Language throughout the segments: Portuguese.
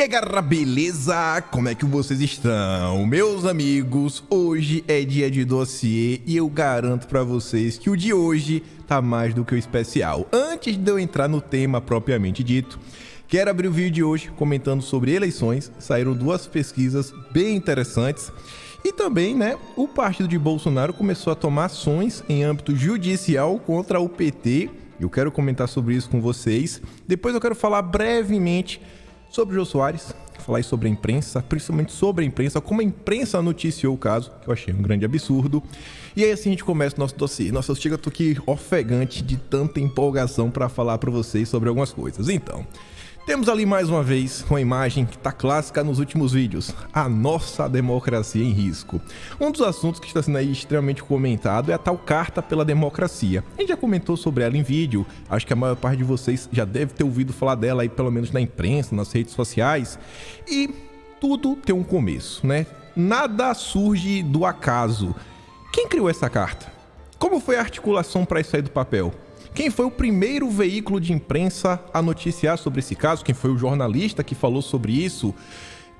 E aí galera, beleza? Como é que vocês estão? Meus amigos, hoje é dia de dossiê e eu garanto pra vocês que o de hoje tá mais do que o especial. Antes de eu entrar no tema propriamente dito, quero abrir o vídeo de hoje comentando sobre eleições. Saíram duas pesquisas bem interessantes e também, o partido de Bolsonaro começou a tomar ações em âmbito judicial contra o PT. Eu quero comentar sobre isso com vocês. Depois eu quero falar brevemente sobre o Jô Soares, falar sobre a imprensa, principalmente sobre a imprensa, como a imprensa noticiou o caso, que eu achei um grande absurdo. E aí assim a gente começa o nosso dossiê. Nossa, eu tô aqui ofegante de tanta empolgação para falar para vocês sobre algumas coisas. Então, temos ali mais uma vez uma imagem que tá clássica nos últimos vídeos, a nossa democracia em risco. Um dos assuntos que está sendo aí extremamente comentado é a tal Carta pela Democracia. A gente já comentou sobre ela em vídeo, acho que a maior parte de vocês já deve ter ouvido falar dela aí, pelo menos na imprensa, nas redes sociais. E tudo tem um começo, Nada surge do acaso. Quem criou essa carta? Como foi a articulação para isso sair do papel? Quem foi o primeiro veículo de imprensa a noticiar sobre esse caso? Quem foi o jornalista que falou sobre isso?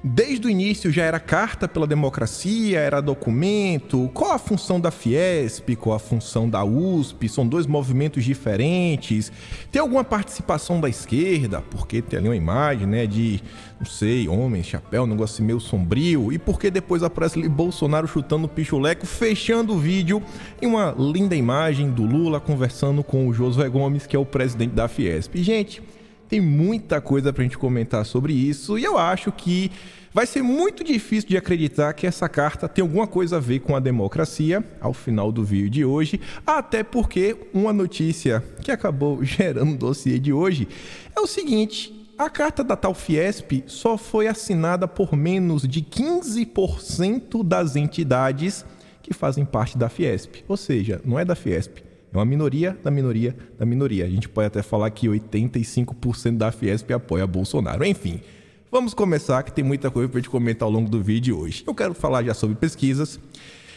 Desde o início já era Carta pela Democracia, era documento? Qual a função da Fiesp, qual a função da USP? São dois movimentos diferentes. Tem alguma participação da esquerda? Porque tem ali uma imagem, de, não sei, homem, chapéu, um negócio assim meio sombrio. E porque depois aparece ali Bolsonaro chutando o pichuleco, fechando o vídeo em uma linda imagem do Lula conversando com o Josué Gomes, que é o presidente da Fiesp. Gente, tem muita coisa pra gente comentar sobre isso e eu acho que vai ser muito difícil de acreditar que essa carta tem alguma coisa a ver com a democracia ao final do vídeo de hoje, até porque uma notícia que acabou gerando o dossiê de hoje é o seguinte: a carta da tal Fiesp só foi assinada por menos de 15% das entidades que fazem parte da Fiesp, ou seja, não é da Fiesp. É uma minoria da minoria da minoria. A gente pode até falar que 85% da Fiesp apoia Bolsonaro. Enfim, vamos começar que tem muita coisa para a gente comentar ao longo do vídeo de hoje. Eu quero falar já sobre pesquisas.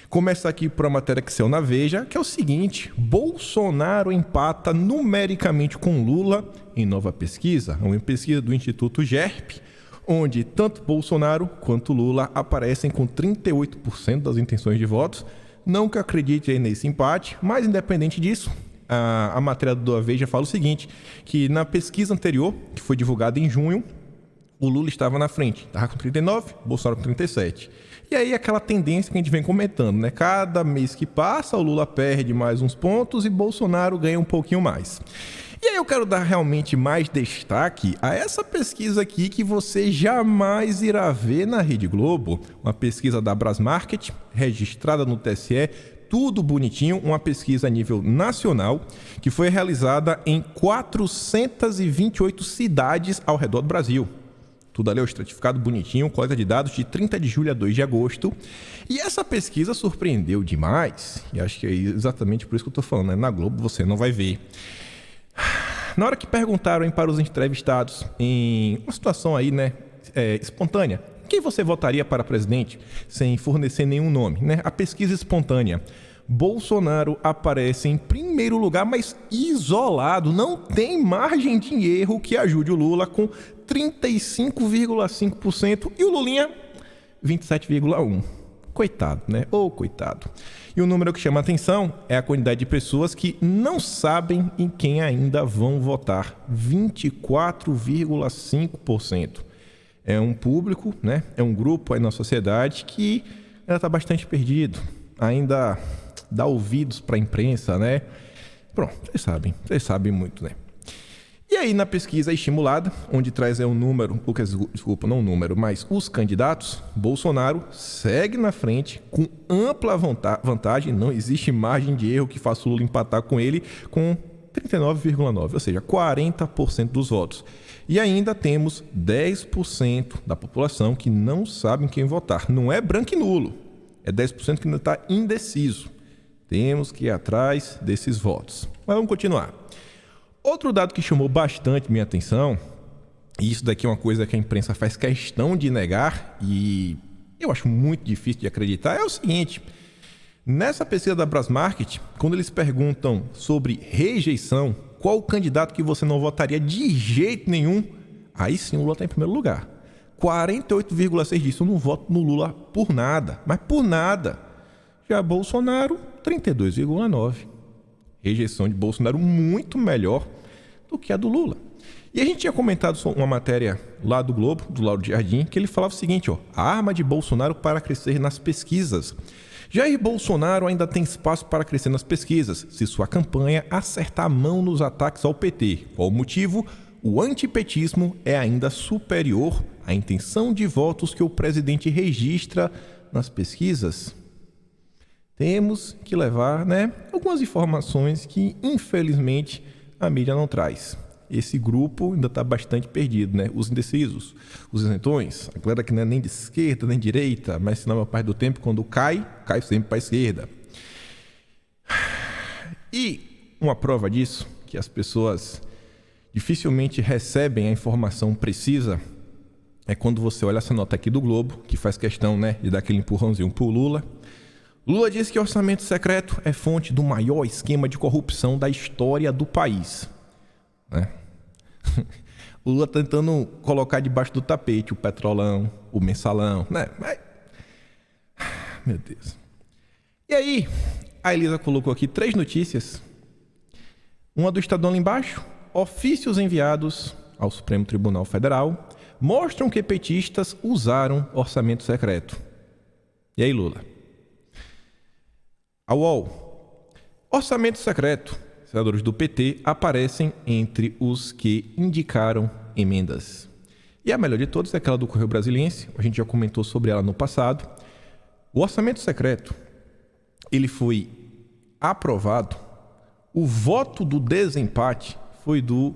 Começar aqui por uma matéria que saiu na Veja, que é o seguinte: Bolsonaro empata numericamente com Lula em nova pesquisa. É uma pesquisa do Instituto GERP, onde tanto Bolsonaro quanto Lula aparecem com 38% das intenções de votos. Não que acredite aí nesse empate, mas independente disso, a matéria da Veja fala o seguinte, que na pesquisa anterior, que foi divulgada em junho, o Lula estava na frente, estava com 39, Bolsonaro com 37. E aí aquela tendência que a gente vem comentando, Cada mês que passa, o Lula perde mais uns pontos e Bolsonaro ganha um pouquinho mais. E aí eu quero dar realmente mais destaque a essa pesquisa aqui que você jamais irá ver na Rede Globo. Uma pesquisa da Brasmarket, registrada no TSE, tudo bonitinho, uma pesquisa a nível nacional, que foi realizada em 428 cidades ao redor do Brasil. Tudo ali é o estratificado bonitinho, coleta de dados de 30 de julho a 2 de agosto. E essa pesquisa surpreendeu demais, e acho que é exatamente por isso que eu estou falando, Na Globo você não vai ver. Na hora que perguntaram para os entrevistados, em uma situação aí, espontânea, quem você votaria para presidente sem fornecer nenhum nome, A pesquisa espontânea. Bolsonaro aparece em primeiro lugar, mas isolado, não tem margem de erro que ajude o Lula com 35,5% e o Lulinha 27,1%. Coitado, coitado. E o número que chama a atenção é a quantidade de pessoas que não sabem em quem ainda vão votar. 24,5%. É um público, É um grupo aí na sociedade que ainda está bastante perdido. Ainda dá ouvidos para a imprensa, Pronto, vocês sabem muito, E aí, na pesquisa estimulada, onde traz um número, desculpa, não um número, mas os candidatos, Bolsonaro segue na frente com ampla vantagem, não existe margem de erro que faça o Lula empatar com ele, com 39,9%, ou seja, 40% dos votos. E ainda temos 10% da população que não sabe em quem votar. Não é branco e nulo, é 10% que ainda está indeciso. Temos que ir atrás desses votos. Mas vamos continuar. Outro dado que chamou bastante minha atenção, e isso daqui é uma coisa que a imprensa faz questão de negar, e eu acho muito difícil de acreditar, é o seguinte: nessa pesquisa da Brasmarket, quando eles perguntam sobre rejeição, qual o candidato que você não votaria de jeito nenhum, aí sim o Lula está em primeiro lugar. 48,6% disso eu não voto no Lula por nada, mas por nada. Já Bolsonaro, 32,9%. Rejeição de Bolsonaro muito melhor do que a do Lula. E a gente tinha comentado uma matéria lá do Globo, do Lauro Jardim, que ele falava o seguinte, a arma de Bolsonaro para crescer nas pesquisas. Jair Bolsonaro ainda tem espaço para crescer nas pesquisas, se sua campanha acertar a mão nos ataques ao PT. Qual o motivo? O antipetismo é ainda superior à intenção de votos que o presidente registra nas pesquisas. Temos que levar, algumas informações que, infelizmente, a mídia não traz. Esse grupo ainda está bastante perdido, Os indecisos, os isentões, a galera que não é nem de esquerda nem de direita, mas na maior parte do tempo, quando cai sempre para a esquerda. E uma prova disso, que as pessoas dificilmente recebem a informação precisa, é quando você olha essa nota aqui do Globo, que faz questão, de dar aquele empurrãozinho pro Lula. Lula diz que orçamento secreto é fonte do maior esquema de corrupção da história do país. O Lula tentando colocar debaixo do tapete o petrolão, o mensalão, Mas... Meu Deus. E aí, a Elisa colocou aqui 3 notícias. Uma do Estadão lá embaixo. Ofícios enviados ao Supremo Tribunal Federal mostram que petistas usaram orçamento secreto. E aí, Lula? A UOL. Orçamento secreto. Senadores do PT aparecem entre os que indicaram emendas. E a melhor de todas é aquela do Correio Brasiliense. A gente já comentou sobre ela no passado. O orçamento secreto, ele foi aprovado. O voto do desempate foi do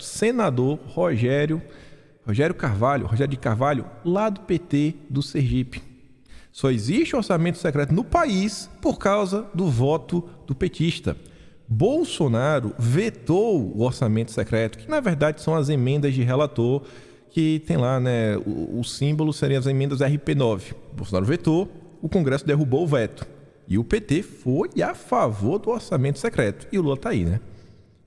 senador Rogério de Carvalho, lá do PT do Sergipe. Só existe orçamento secreto no país por causa do voto do petista. Bolsonaro vetou o orçamento secreto, que na verdade são as emendas de relator, que tem lá, o símbolo seriam as emendas RP9. Bolsonaro vetou, o Congresso derrubou o veto. E o PT foi a favor do orçamento secreto. E o Lula tá aí,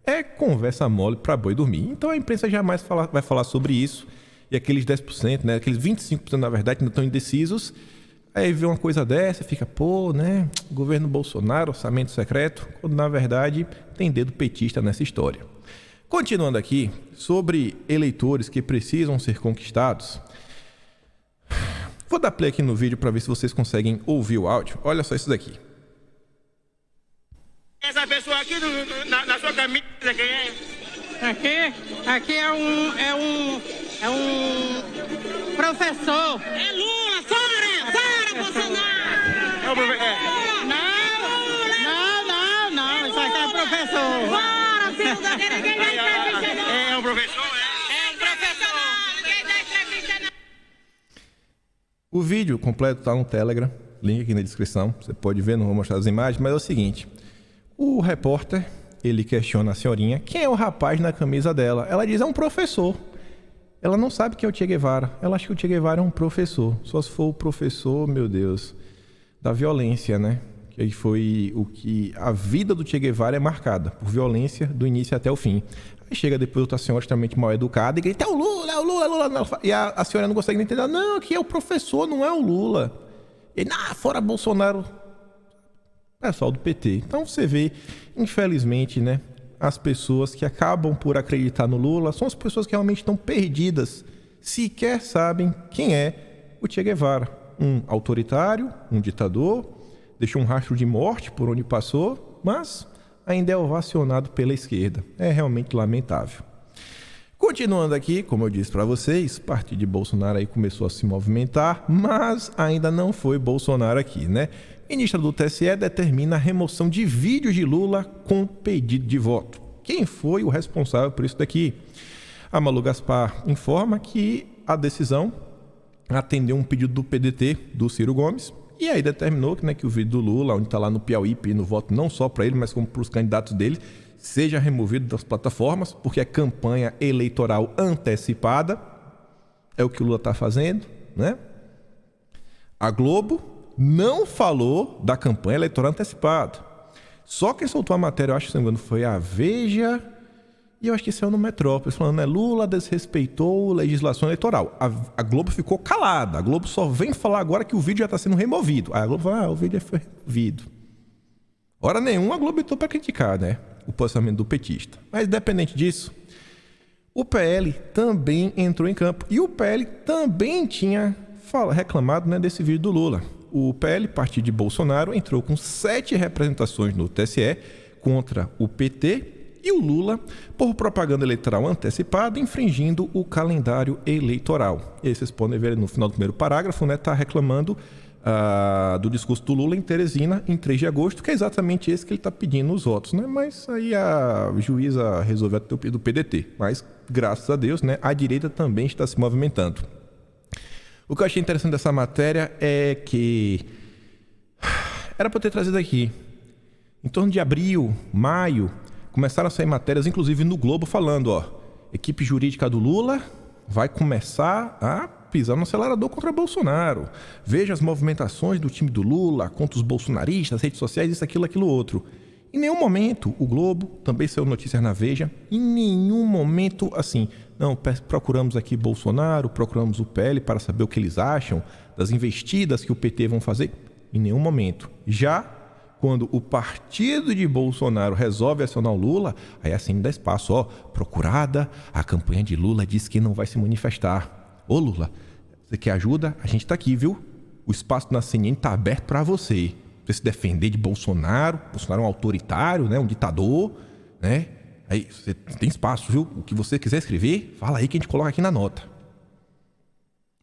É conversa mole para boi dormir. Então a imprensa jamais vai falar sobre isso. E aqueles 10%, aqueles 25% na verdade ainda estão indecisos. Aí vê uma coisa dessa, fica, governo Bolsonaro, orçamento secreto, quando na verdade tem dedo petista nessa história. Continuando aqui, sobre eleitores que precisam ser conquistados. Vou dar play aqui no vídeo para ver se vocês conseguem ouvir o áudio. Olha só isso daqui. Essa pessoa aqui na sua camisa, quem é? Aqui é um professor. É Lula, fora Bolsonaro! É o professor. Não, isso aqui é professor. Fora, filho da ninguém dá entrevista não. É o professor, É o professor. Ninguém dá entrevista não. O vídeo completo está no Telegram, link aqui na descrição. Você pode ver, não vou mostrar as imagens, mas é o seguinte. O repórter, ele questiona a senhorinha, quem é o rapaz na camisa dela? Ela diz, é um professor. Ela não sabe quem é o Che Guevara. Ela acha que o Che Guevara é um professor. Só se for o professor, meu Deus, da violência, Que aí foi o que... A vida do Che Guevara é marcada por violência do início até o fim. Aí chega depois outra senhora extremamente mal educada e grita, é o Lula, é o Lula, é o Lula. E a senhora não consegue entender. Não, aqui é o professor, não é o Lula. E fora Bolsonaro... Pessoal do PT. Então você vê, infelizmente, as pessoas que acabam por acreditar no Lula são as pessoas que realmente estão perdidas, sequer sabem quem é o Che Guevara. Um autoritário, um ditador, deixou um rastro de morte por onde passou, mas ainda é ovacionado pela esquerda. É realmente lamentável. Continuando aqui, como eu disse para vocês, o partido de Bolsonaro aí começou a se movimentar, mas ainda não foi Bolsonaro aqui, Ministra do TSE determina a remoção de vídeos de Lula com pedido de voto. Quem foi o responsável por isso daqui? A Malu Gaspar informa que a decisão atendeu um pedido do PDT, do Ciro Gomes, e aí determinou que o vídeo do Lula, onde está lá no Piauí pedindo voto não só para ele, mas como para os candidatos dele, seja removido das plataformas, porque é campanha eleitoral antecipada. É o que o Lula está fazendo, A Globo não falou da campanha eleitoral antecipada. Só quem soltou a matéria, eu acho que se não me engano, foi a Veja E eu acho que isso é no Metrópolis, falando, né? Lula desrespeitou a legislação eleitoral. A Globo ficou calada. A Globo só vem falar agora que o vídeo já está sendo removido. Aí a Globo fala, o vídeo foi removido. Hora nenhuma a Globo entrou para criticar, né? O posicionamento do petista. Mas, independente disso, o PL também entrou em campo. E o PL também tinha reclamado, né, desse vídeo do Lula. O PL, partido de Bolsonaro, entrou com 7 representações no TSE contra o PT e o Lula por propaganda eleitoral antecipada, infringindo o calendário eleitoral. E aí vocês podem ver no final do primeiro parágrafo, né, tá reclamando do discurso do Lula em Teresina, em 3 de agosto, que é exatamente esse que ele está pedindo nos votos, né? Mas aí a juíza resolveu até do PDT. Mas, graças a Deus, né, a direita também está se movimentando. O que eu achei interessante dessa matéria é que era para eu ter trazido aqui. Em torno de abril, maio, começaram a sair matérias, inclusive no Globo, falando, equipe jurídica do Lula vai começar a pisar no acelerador contra Bolsonaro. Veja as movimentações do time do Lula contra os bolsonaristas, redes sociais, isso, aquilo, outro. Em nenhum momento, o Globo, também saiu notícias na Veja, em nenhum momento, assim, não, procuramos aqui Bolsonaro, procuramos o PL para saber o que eles acham das investidas que o PT vão fazer. Em nenhum momento. Já quando o partido de Bolsonaro resolve acionar o Lula, aí assim dá espaço, procurada, a campanha de Lula diz que não vai se manifestar. Ô Lula, você quer ajuda? A gente tá aqui, viu? O espaço na CNN tá aberto para você. Você se defender de Bolsonaro. Bolsonaro é um autoritário, né? Um ditador, né? Aí você tem espaço, viu? O que você quiser escrever, fala aí que a gente coloca aqui na nota.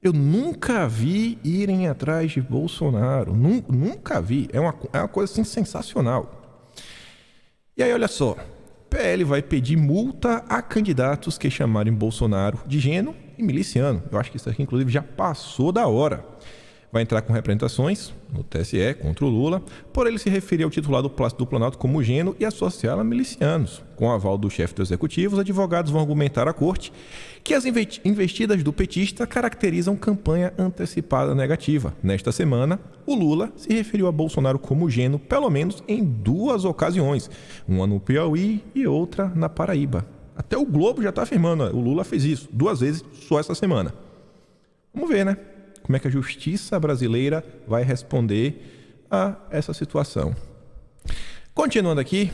Eu nunca vi irem atrás de Bolsonaro. Nunca vi. É uma coisa assim sensacional. E aí, olha só. PL vai pedir multa a candidatos que chamarem Bolsonaro de gênio e miliciano. Eu acho que isso aqui, inclusive, já passou da hora. Vai entrar com representações no TSE contra o Lula, por ele se referir ao titular do Palácio do Planalto como gênio e associá-lo a milicianos. Com o aval do chefe do executivo, os advogados vão argumentar à corte que as investidas do petista caracterizam campanha antecipada negativa. Nesta semana, o Lula se referiu a Bolsonaro como gênio, pelo menos em 2 ocasiões, uma no Piauí e outra na Paraíba. Até o Globo já está afirmando, o Lula fez isso 2 vezes só essa semana. Vamos ver, né? Como é que a justiça brasileira vai responder a essa situação. Continuando aqui,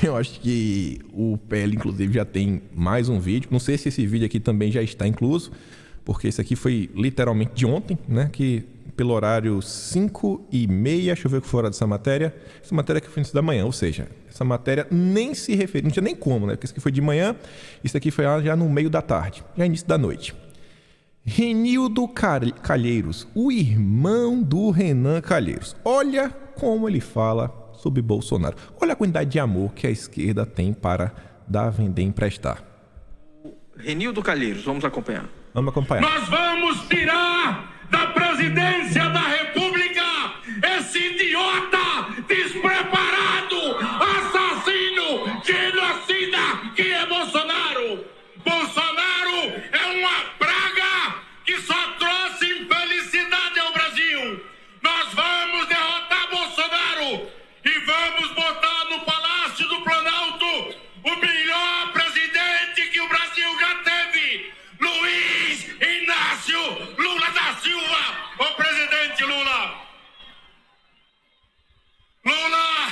eu acho que o PL, inclusive, já tem mais um vídeo. Não sei se esse vídeo aqui também já está incluso, porque esse aqui foi literalmente de ontem, né? Que pelo horário 5h30, deixa eu ver o que fora dessa matéria. Essa matéria que foi no início da manhã, ou seja, essa matéria nem se refere, não tinha nem como, né? Porque isso aqui foi de manhã, isso aqui foi já no meio da tarde, já início da noite. Renildo Calheiros, o irmão do Renan Calheiros. Olha como ele fala sobre Bolsonaro. Olha a quantidade de amor que a esquerda tem para dar, vender e emprestar. Renildo Calheiros, vamos acompanhar. Vamos acompanhar. Nós vamos tirar da presidência da República esse idiota despreparado, assassino, genocida que é Bolsonaro. Bolsonaro é uma praga que só trouxe infelicidade ao Brasil. Nós vamos derrotar Bolsonaro e vamos botar no Palácio do Planalto o melhor presidente que o Brasil já teve, Luiz Inácio Lula da Silva, o presidente Lula. Lula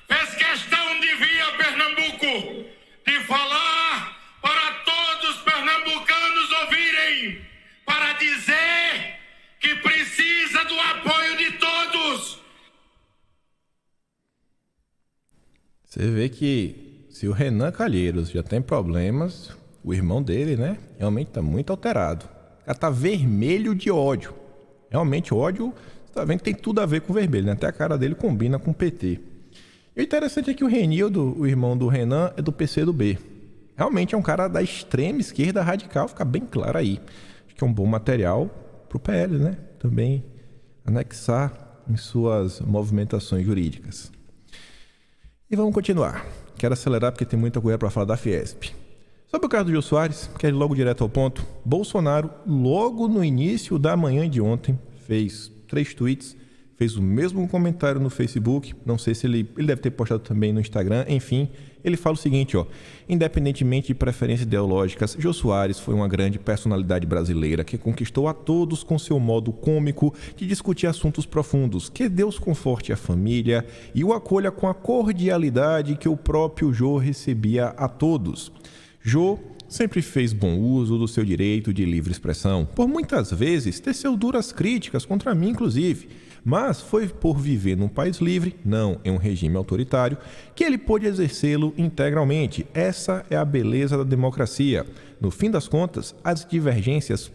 fez questão de vir a Pernambuco, de falar para todos os pernambucanos ouvirem, para dizer que precisa do apoio de todos. Você vê que se o Renan Calheiros já tem problemas, o irmão dele, né, realmente está muito alterado. O cara tá vermelho de ódio. Realmente o ódio, você tá vendo que tem tudo a ver com o vermelho, né? Até a cara dele combina com o PT. E o interessante é que o Renildo, o irmão do Renan, é do PCdoB. Realmente é um cara da extrema esquerda radical, fica bem claro aí. Acho que é um bom material pro PL, né? Também anexar em suas movimentações jurídicas. E vamos continuar. Quero acelerar porque tem muita coisa para falar da Fiesp. Sobre o caso do Jô Soares, quero ir logo direto ao ponto. Bolsonaro, logo no início da manhã de ontem, fez 3 tweets fez o mesmo comentário no Facebook, não sei se ele deve ter postado também no Instagram, enfim, ele fala o seguinte, ó: independentemente de preferências ideológicas, Jô Soares foi uma grande personalidade brasileira que conquistou a todos com seu modo cômico de discutir assuntos profundos. Que Deus conforte a família e o acolha com a cordialidade que o próprio Jô recebia a todos. Jô sempre fez bom uso do seu direito de livre expressão, por muitas vezes teceu duras críticas contra mim, inclusive, mas foi por viver num país livre, não em um regime autoritário, que ele pôde exercê-lo integralmente. Essa é a beleza da democracia. No fim das contas, as divergências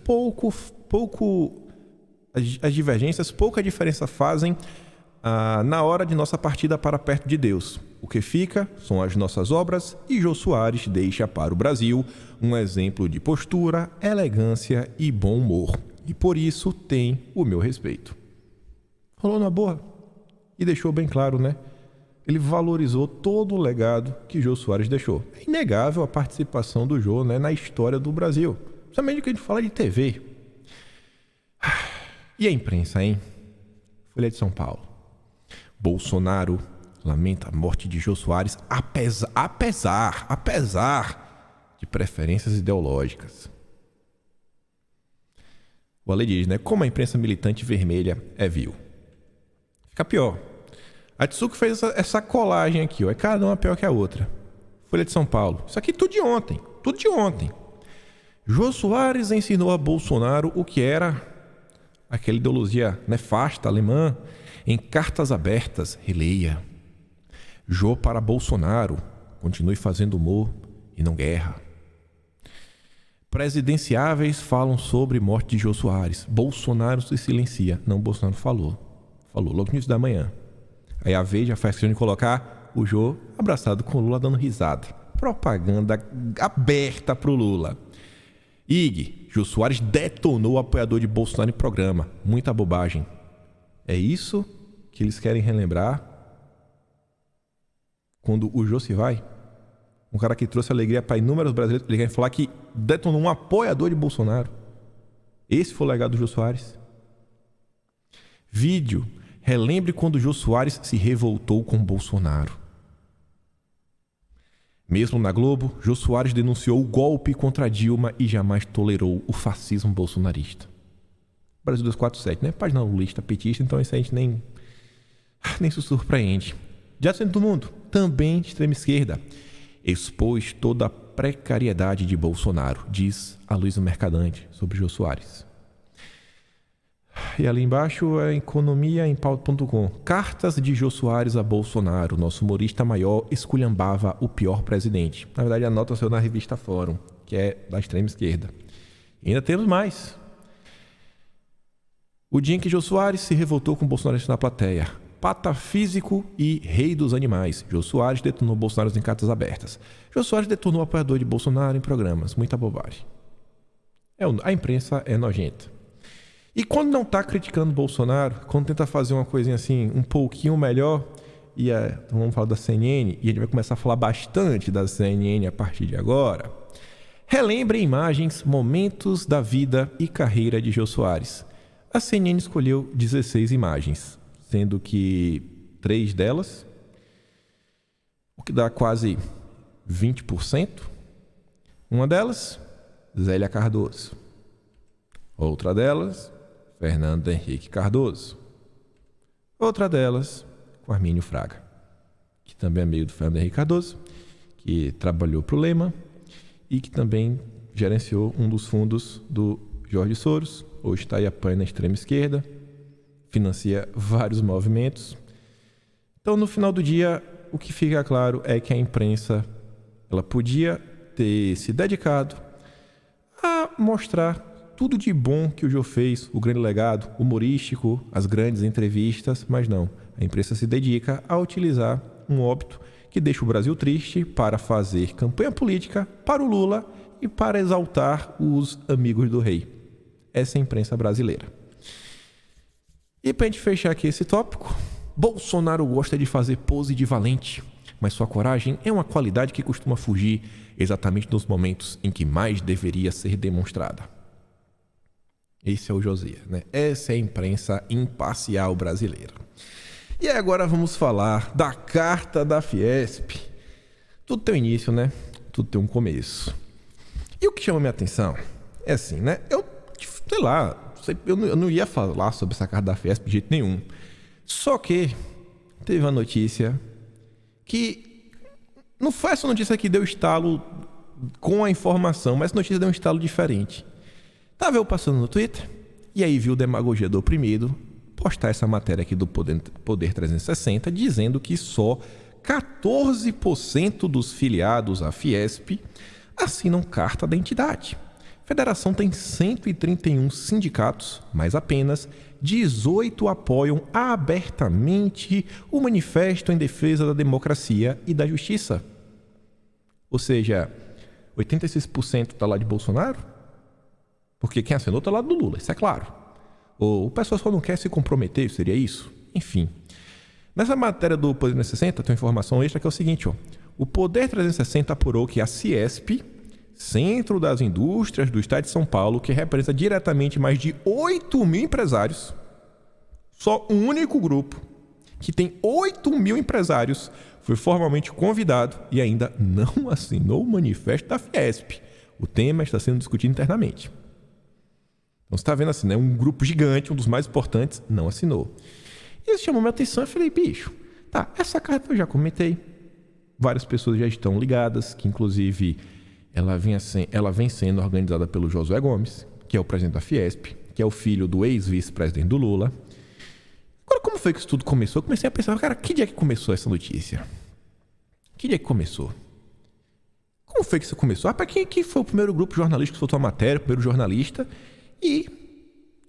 pouca diferença fazem na hora de nossa partida para perto de Deus. O que fica são as nossas obras e Jô Soares deixa para o Brasil um exemplo de postura, elegância e bom humor. E por isso tem o meu respeito. Falou na boa e deixou bem claro, né? Ele valorizou todo o legado que Jô Soares deixou. É inegável a participação do Jô, né, na história do Brasil. Principalmente que a gente fala de TV. E a imprensa, hein? Folha de São Paulo. Bolsonaro lamenta a morte de Jô Soares apesar de preferências ideológicas. O Ale diz, né? Como a imprensa militante vermelha é vil. Fica pior. A Tsuki fez essa colagem aqui, ó. É cada uma pior que a outra. Folha de São Paulo. Isso aqui tudo de ontem. Tudo de ontem. Jô Soares ensinou a Bolsonaro o que era aquela ideologia nefasta alemã em cartas abertas. Releia. Jô para Bolsonaro. Continue fazendo humor e não guerra. Presidenciáveis falam sobre morte de Jô Soares. Bolsonaro se silencia. Não, Bolsonaro falou logo no início da manhã. Aí a Veja faz questão de colocar o Jô abraçado com o Lula dando risada. Propaganda aberta pro Lula. IG, Jô Soares detonou o apoiador de Bolsonaro em programa. Muita bobagem. É isso que eles querem relembrar quando o Jô se vai? Um cara que trouxe alegria para inúmeros brasileiros, ele quer falar que detonou um apoiador de Bolsonaro. Esse foi o legado do Jô Soares. Vídeo. Relembre quando Jô Soares se revoltou com Bolsonaro. Mesmo na Globo, Jô Soares denunciou o golpe contra Dilma e jamais tolerou o fascismo bolsonarista. Brasil 247, né? Página lulista, petista, então isso a gente nem se surpreende. Já sendo do mundo, também de extrema esquerda. Expôs toda a precariedade de Bolsonaro, diz Aloysio Mercadante sobre Jô Soares. E ali embaixo é economiaempauta.com. Cartas de Jô Soares a Bolsonaro. Nosso humorista maior esculhambava o pior presidente. Na verdade, a nota saiu na revista Fórum, que é da extrema esquerda. E ainda temos mais. O dia em que Jô Soares se revoltou com Bolsonaro na plateia. Patafísico e rei dos animais. Jô Soares detonou Bolsonaro em cartas abertas. Jô Soares detonou o apoiador de Bolsonaro em programas. Muita bobagem. A imprensa é nojenta. E quando não está criticando Bolsonaro, quando tenta fazer uma coisinha assim, um pouquinho melhor, então vamos falar da CNN, e a gente vai começar a falar bastante da CNN a partir de agora. Relembre imagens, momentos da vida e carreira de Jô Soares. A CNN escolheu 16 imagens, sendo que 3 delas, o que dá quase 20%. Uma delas, Zélia Cardoso. Outra delas, Fernando Henrique Cardoso. Outra delas, com Armínio Fraga, que também é amigo do Fernando Henrique Cardoso, que trabalhou para o Lema e que também gerenciou um dos fundos do Jorge Soros. Hoje está aí apanhando na extrema esquerda, financia vários movimentos. Então, no final do dia, o que fica claro é que a imprensa ela podia ter se dedicado a mostrar tudo de bom que o Jô fez, o grande legado humorístico, as grandes entrevistas, mas não. A imprensa se dedica a utilizar um óbito que deixa o Brasil triste para fazer campanha política para o Lula e para exaltar os amigos do rei. Essa é a imprensa brasileira. E para a gente fechar aqui esse tópico, Bolsonaro gosta de fazer pose de valente, mas sua coragem é uma qualidade que costuma fugir exatamente nos momentos em que mais deveria ser demonstrada. Esse é o Josias, né? Essa é a imprensa imparcial brasileira. E agora vamos falar da carta da Fiesp. Tudo tem um início, né? Tudo tem um começo. E o que chama minha atenção é assim, né? Eu não ia falar sobre essa carta da Fiesp de jeito nenhum. Só que teve uma notícia que não foi essa notícia que deu estalo com a informação, mas essa notícia deu um estalo diferente. Tava eu passando no Twitter e aí vi o Demagogia do Oprimido postar essa matéria aqui do Poder 360 dizendo que só 14% dos filiados à Fiesp assinam carta da entidade. A federação tem 131 sindicatos, mas apenas 18 apoiam abertamente o manifesto em defesa da democracia e da justiça. Ou seja, 86% está lá de Bolsonaro, porque quem assinou está lá do Lula, isso é claro. Ou o pessoal só não quer se comprometer, seria isso? Enfim. Nessa matéria do Poder 360 tem uma informação extra que é o seguinte, ó. O Poder 360 apurou que a Fiesp, Centro das Indústrias do Estado de São Paulo, que representa diretamente mais de 8 mil empresários, só um único grupo que tem 8 mil empresários, foi formalmente convidado e ainda não assinou o manifesto da Fiesp. O tema está sendo discutido internamente. Então você está vendo assim, né? Um grupo gigante, um dos mais importantes, não assinou. E isso chamou minha atenção. Eu falei, bicho, tá, essa carta eu já comentei. Várias pessoas já estão ligadas, que inclusive ela vem sendo organizada pelo Josué Gomes, que é o presidente da Fiesp, que é o filho do ex-vice-presidente do Lula. Agora, como foi que isso tudo começou? Eu comecei a pensar, cara, que dia que começou essa notícia? Que dia que começou? Como foi que isso começou? Para quem foi o primeiro grupo jornalístico que soltou a matéria, o primeiro jornalista? E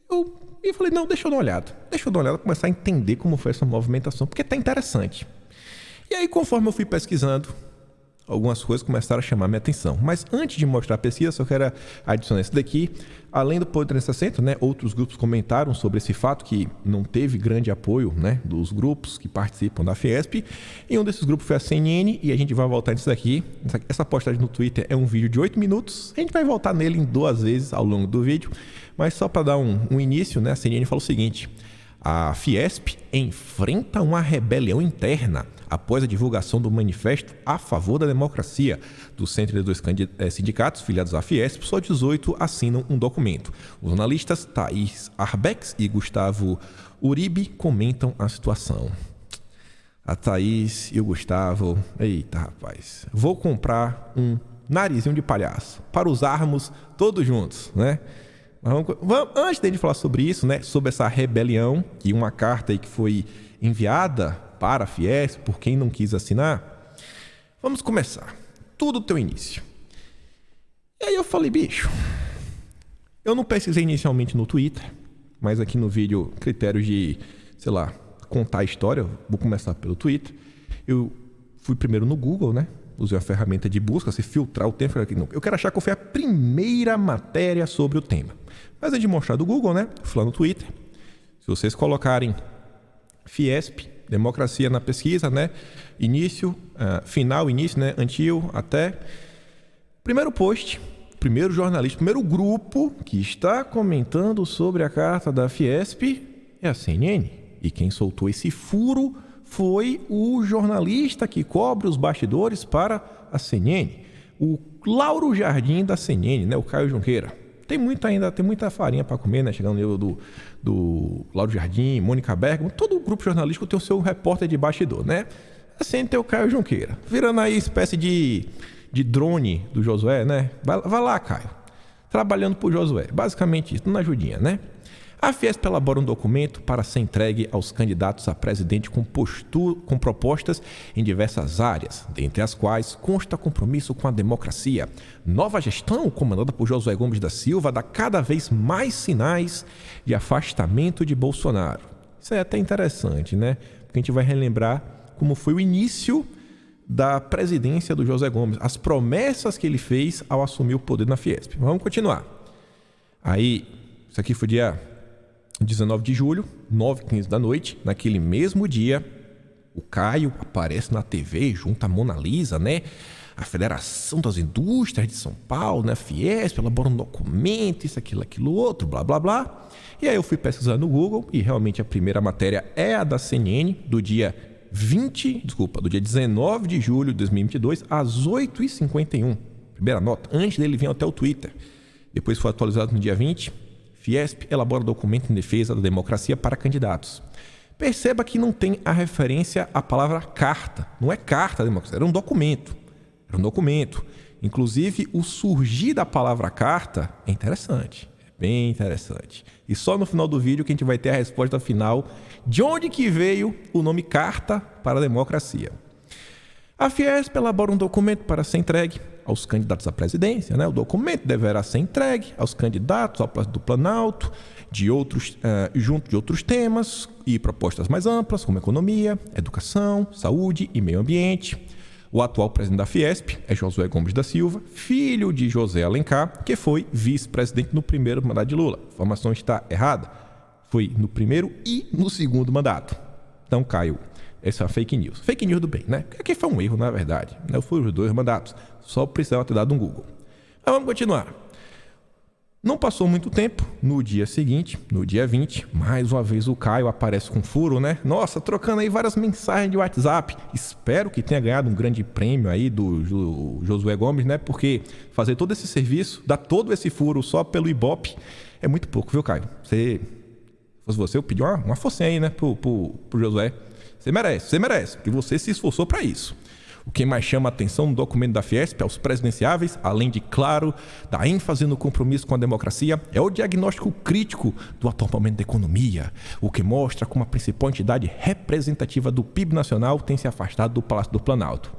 eu falei, não, deixa eu dar uma olhada, começar a entender como foi essa movimentação, porque tá interessante. E aí, conforme eu fui pesquisando, algumas coisas começaram a chamar minha atenção. Mas antes de mostrar a pesquisa, só quero adicionar isso daqui. Além do Poder 360, né, outros grupos comentaram sobre esse fato que não teve grande apoio, né, dos grupos que participam da Fiesp. E um desses grupos foi a CNN, e a gente vai voltar nisso daqui. Essa postagem no Twitter é um vídeo de 8 minutos. A gente vai voltar nele em 2 vezes ao longo do vídeo. Mas só para dar um início, né, a CNN fala o seguinte: a Fiesp enfrenta uma rebelião interna após a divulgação do manifesto a favor da democracia. Dos 102 sindicatos filiados à Fiesp, só 18 assinam um documento. Os jornalistas Thaís Arbex e Gustavo Uribe comentam a situação. A Thaís e o Gustavo, eita rapaz, vou comprar um narizinho de palhaço para usarmos todos juntos, né? Antes de falar sobre isso, né, sobre essa rebelião e uma carta aí que foi enviada para a Fiesp por quem não quis assinar, vamos começar. Tudo tem início. E aí eu falei, bicho, eu não pesquisei inicialmente no Twitter, mas aqui no vídeo, critérios de, sei lá, contar a história, vou começar pelo Twitter. Eu fui primeiro no Google, né? Usei a ferramenta de busca, se filtrar o tema. Eu quero achar qual foi a primeira matéria sobre o tema. Mas antes de mostrar do Google, né? Fui lá no Twitter. Se vocês colocarem Fiesp, democracia na pesquisa, né? Início, final, início, né? Until, até. Primeiro post, primeiro jornalista, primeiro grupo que está comentando sobre a carta da Fiesp é a CNN. E quem soltou esse furo foi o jornalista que cobre os bastidores para a CNN, o Lauro Jardim da CNN, né? O Caio Junqueira. Tem muita farinha para comer, né? Chegando no nível do Lauro Jardim, Mônica Bergamo, todo o grupo jornalístico tem o seu repórter de bastidor, né? Assim tem o Caio Junqueira, virando aí espécie de drone do Josué, né? Vai lá, Caio, trabalhando por Josué, basicamente isso, na ajudinha, né? A Fiesp elabora um documento para ser entregue aos candidatos a presidente com propostas em diversas áreas, dentre as quais consta compromisso com a democracia. Nova gestão, comandada por Josué Gomes da Silva, dá cada vez mais sinais de afastamento de Bolsonaro. Isso é até interessante, né? Porque a gente vai relembrar como foi o início da presidência do Josué Gomes, as promessas que ele fez ao assumir o poder na Fiesp. Vamos continuar. Aí, isso aqui foi dia 19 de julho, 9h15 da noite. Naquele mesmo dia, O Caio aparece na TV junto à Mona Lisa, né? A Federação das Indústrias de São Paulo, né? A Fiesp, elabora um documento, isso, aquilo, outro, blá, blá, blá. E aí eu fui pesquisar no Google e realmente a primeira matéria é a da CNN, do dia 19 de julho de 2022, às 8h51. Primeira nota, antes dele vir até o Twitter. Depois foi atualizado no dia 20. Fiesp elabora documento em defesa da democracia para candidatos. Perceba que não tem a referência à palavra carta. Não é carta da democracia, era um documento. Inclusive, o surgir da palavra carta é interessante. É bem interessante. E só no final do vídeo que a gente vai ter a resposta final de onde que veio o nome Carta para a Democracia. A Fiesp elabora um documento para ser entregue aos candidatos à presidência, né? O documento deverá ser entregue aos candidatos ao Palácio do Planalto, junto de outros temas e propostas mais amplas, como economia, educação, saúde e meio ambiente. O atual presidente da Fiesp é Josué Gomes da Silva, filho de José Alencar, que foi vice-presidente no primeiro mandato de Lula. A informação está errada. Foi no primeiro e no segundo mandato. Então, Caio, essa é uma fake news. Fake news do bem, né? Aqui foi um erro, na verdade. Não foram os 2 mandatos. Só precisava ter dado um Google. Mas vamos continuar. Não passou muito tempo, no dia seguinte, no dia 20, mais uma vez o Caio aparece com furo, né? Nossa, trocando aí várias mensagens de WhatsApp. Espero que tenha ganhado um grande prêmio aí do Josué Gomes, né? Porque fazer todo esse serviço, dar todo esse furo só pelo Ibope, é muito pouco, viu, Caio? Se fosse você, eu pedi uma forcinha aí, né, pro Josué. Você merece, porque você se esforçou para isso. O que mais chama a atenção no documento da Fiesp aos presidenciáveis, além de, claro, da ênfase no compromisso com a democracia, é o diagnóstico crítico do atual momento da economia, o que mostra como a principal entidade representativa do PIB nacional tem se afastado do Palácio do Planalto.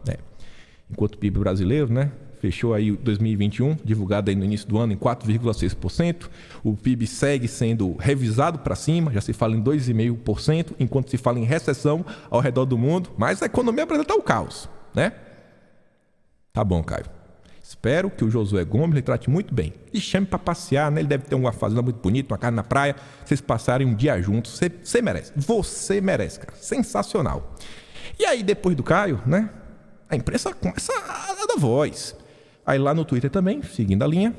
Enquanto o PIB brasileiro, né, fechou aí 2021, divulgado aí no início do ano, em 4,6%. O PIB segue sendo revisado para cima, já se fala em 2,5%, enquanto se fala em recessão ao redor do mundo. Mas a economia brasileira está um caos, né? Tá bom, Caio. Espero que o Josué Gomes lhe trate muito bem. E chame para passear, né? Ele deve ter uma fazenda muito bonita, uma casa na praia. Vocês passarem um dia juntos. Você merece. Você merece, cara. Sensacional. E aí, depois do Caio, né? A imprensa começa a dar voz. Aí lá no Twitter também, seguindo a linha,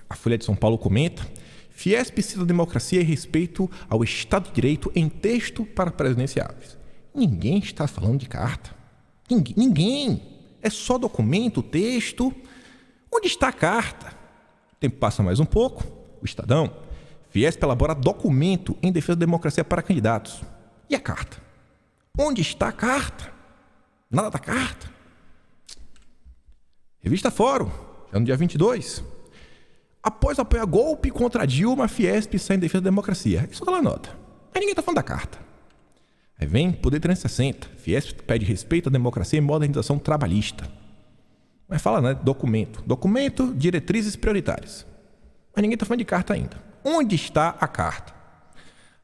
a Folha de São Paulo comenta: Fiesp cita democracia e respeito ao Estado de Direito em texto para presidenciáveis. Ninguém está falando de carta. Ninguém. É só documento, texto. Onde está a carta? O tempo passa mais um pouco. O Estadão. Fiesp elabora documento em defesa da democracia para candidatos. E a carta? Onde está a carta? Nada da carta. Revista Fórum, já no dia 22. Após apoiar golpe contra Dilma, a Fiesp sai em defesa da democracia. Isso tá lá na nota. Mas ninguém tá falando da carta. Aí vem Poder 360. Fiesp pede respeito à democracia e modernização trabalhista. Mas fala, né? Documento. Documento, diretrizes prioritárias. Mas ninguém tá falando de carta ainda. Onde está a carta?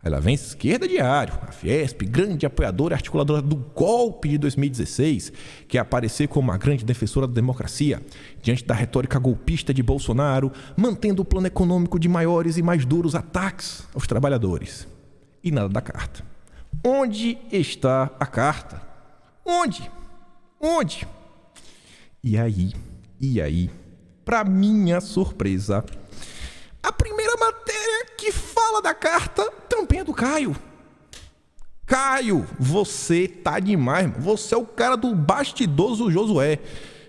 Aí lá vem Esquerda Diário, a Fiesp, grande apoiadora e articuladora do golpe de 2016, que apareceu como uma grande defensora da democracia, diante da retórica golpista de Bolsonaro, mantendo o plano econômico de maiores e mais duros ataques aos trabalhadores. E nada da carta. Onde está a carta? Onde? E aí, para minha surpresa, a primeira matéria que fala da carta também é do Caio. Caio, você tá demais, irmão. Você é o cara do bastidor do Josué.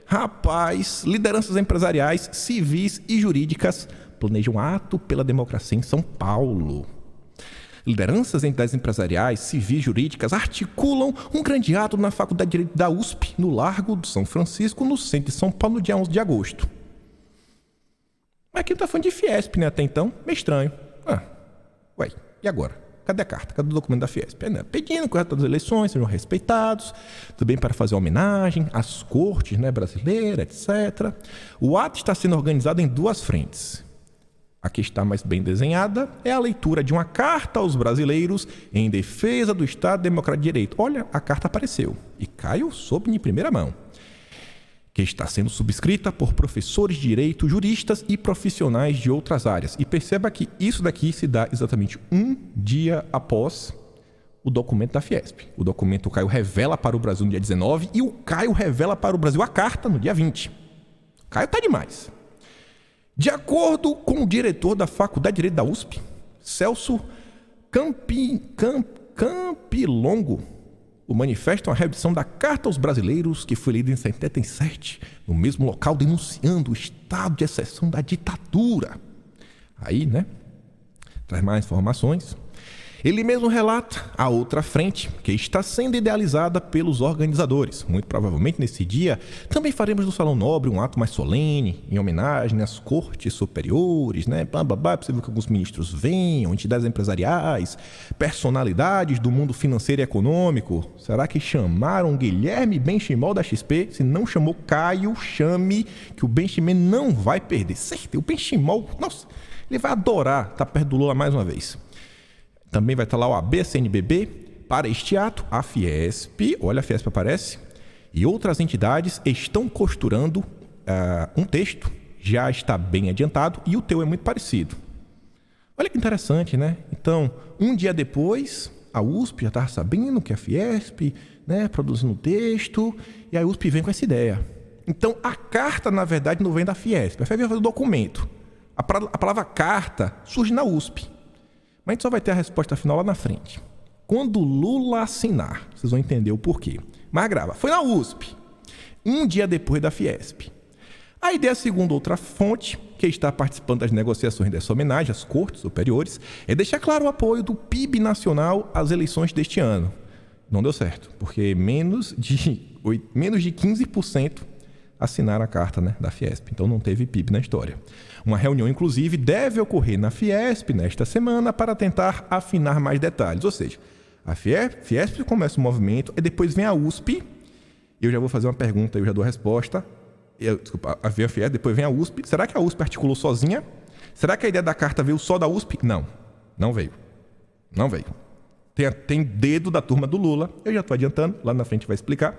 Rapaz, lideranças empresariais, civis e jurídicas planejam ato pela democracia em São Paulo. Lideranças em entidades empresariais, civis e jurídicas articulam um grande ato na Faculdade de Direito da USP, no Largo do São Francisco, no centro de São Paulo, no dia 11 de agosto. Mas aqui não tá falando de Fiesp, né? Até então, meio estranho. Ué, e agora? Cadê a carta? Cadê o documento da Fiesp? Pedindo que as eleições sejam respeitados, também para fazer homenagem às cortes, né, brasileiras, etc. O ato está sendo organizado em 2 frentes. A que está mais bem desenhada é a leitura de uma carta aos brasileiros em defesa do Estado Democrático de Direito. Olha, a carta apareceu e Caio soube de primeira mão. Que está sendo subscrita por professores de direito, juristas e profissionais de outras áreas. E perceba que isso daqui se dá exatamente um dia após o documento da Fiesp. O documento o Caio revela para o Brasil no dia 19 e o Caio revela para o Brasil a carta no dia 20. O Caio tá demais. De acordo com o diretor da Faculdade de Direito da USP, Celso Campilongo, o manifesto é uma reedição da Carta aos Brasileiros, que foi lida em 77, no mesmo local, denunciando o estado de exceção da ditadura. Aí, né, traz mais informações. Ele mesmo relata a outra frente, que está sendo idealizada pelos organizadores. Muito provavelmente, nesse dia, também faremos no Salão Nobre um ato mais solene, em homenagem às cortes superiores, né? É possível que alguns ministros venham, entidades empresariais, personalidades do mundo financeiro e econômico. Será que chamaram Guilherme Benchimol da XP? Se não chamou Caio, chame, que o Benchimol não vai perder. Certeza, o Benchimol, nossa, ele vai adorar estar perto do Lula mais uma vez. Também vai estar lá o AB, CNBB, para este ato, a Fiesp, olha a Fiesp aparece, e outras entidades estão costurando um texto, já está bem adiantado, e o teu é muito parecido. Olha que interessante, né? Então, um dia depois, a USP já estava sabendo que a Fiesp, né, produzindo o texto, e a USP vem com essa ideia. Então, a carta, na verdade, não vem da Fiesp, a Fiesp vai fazer o documento. A palavra carta surge na USP. Mas a gente só vai ter a resposta final lá na frente. Quando Lula assinar, vocês vão entender o porquê. Mas grava, foi na USP, um dia depois da Fiesp. A ideia, segundo outra fonte, que está participando das negociações dessa homenagem às cortes superiores, é deixar claro o apoio do PIB nacional às eleições deste ano. Não deu certo, porque menos de 15% assinaram a carta, né, da Fiesp. Então não teve PIB na história. Uma reunião, inclusive, deve ocorrer na Fiesp nesta semana para tentar afinar mais detalhes. Ou seja, a Fiesp começa o movimento e depois vem a USP. Eu já vou fazer uma pergunta, eu já dou a resposta. Desculpa, vem a Fiesp, depois vem a USP. Será que a USP articulou sozinha? Será que a ideia da carta veio só da USP? Não veio. Não veio. Tem dedo da turma do Lula. Eu já estou adiantando, lá na frente vai explicar.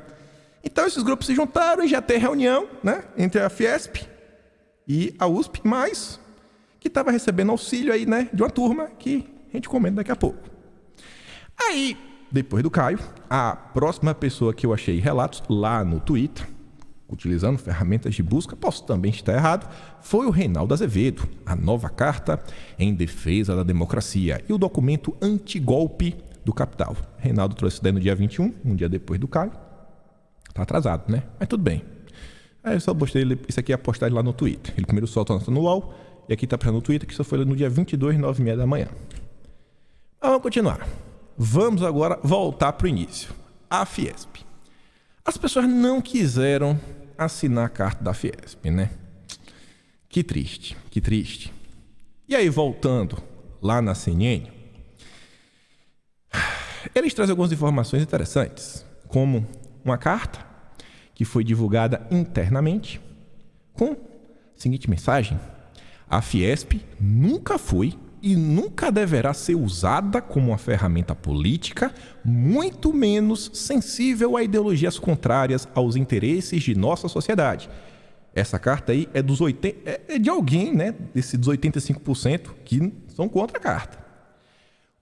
Então esses grupos se juntaram e já tem reunião, né, entre a Fiesp e a USP, mas que estava recebendo auxílio aí, né, de uma turma que a gente comenta daqui a pouco. Aí, depois do Caio, a próxima pessoa que eu achei relatos lá no Twitter, utilizando ferramentas de busca, posso também estar errado, foi o Reinaldo Azevedo, a nova carta em defesa da democracia e o documento antigolpe do capital. Reinaldo trouxe daí no dia 21, um dia depois do Caio. Tá atrasado, né? Mas tudo bem. Aí eu só postei isso aqui, a postagem lá no Twitter. Ele primeiro solta no UOL e aqui tá no Twitter, que só foi no dia 22, 9h30 da manhã. Vamos continuar. Vamos agora voltar pro início. A Fiesp. As pessoas não quiseram assinar a carta da Fiesp, né? Que triste, que triste. E aí, voltando lá na CNN, eles trazem algumas informações interessantes, como uma carta que foi divulgada internamente com a seguinte mensagem: a Fiesp nunca foi e nunca deverá ser usada como uma ferramenta política, muito menos sensível a ideologias contrárias aos interesses de nossa sociedade. Essa carta aí é de alguém, né, dos 85% que são contra a carta.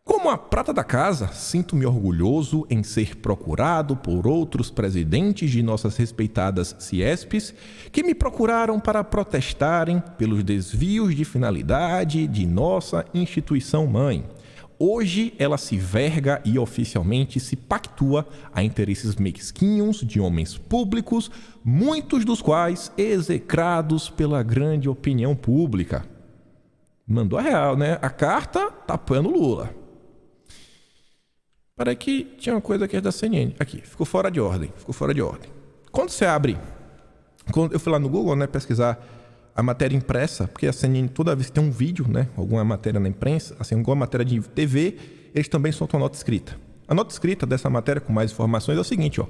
Como a prata da casa, sinto-me orgulhoso em ser procurado por outros presidentes de nossas respeitadas Fiesps que me procuraram para protestarem pelos desvios de finalidade de nossa instituição-mãe. Hoje ela se verga e oficialmente se pactua a interesses mesquinhos de homens públicos, muitos dos quais execrados pela grande opinião pública. Mandou a real, né? A carta tá apoiando Lula. Para que tinha uma coisa aqui da CNN. Aqui, ficou fora de ordem. Quando você abre... Quando eu fui lá no Google, né, pesquisar a matéria impressa, porque a CNN toda vez que tem um vídeo, né, alguma matéria na imprensa, assim, alguma matéria de TV, eles também soltam a nota escrita. A nota escrita dessa matéria com mais informações é o seguinte, ó.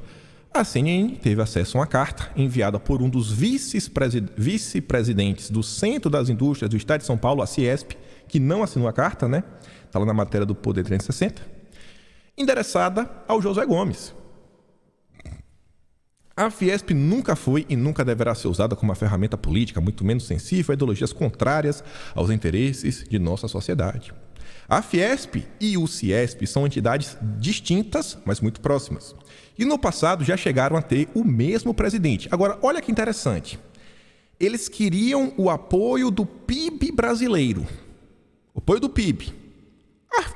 A CNN teve acesso a uma carta enviada por um dos vice-presidentes do Centro das Indústrias do Estado de São Paulo, a Ciesp, que não assinou a carta, né? Está lá na matéria do Poder 360. Endereçada ao Josué Gomes. A Fiesp nunca foi e nunca deverá ser usada como uma ferramenta política, muito menos sensível a ideologias contrárias aos interesses de nossa sociedade. A Fiesp e o Ciesp são entidades distintas, mas muito próximas. E no passado já chegaram a ter o mesmo presidente. Agora, olha que interessante. Eles queriam o apoio do PIB brasileiro. O apoio do PIB.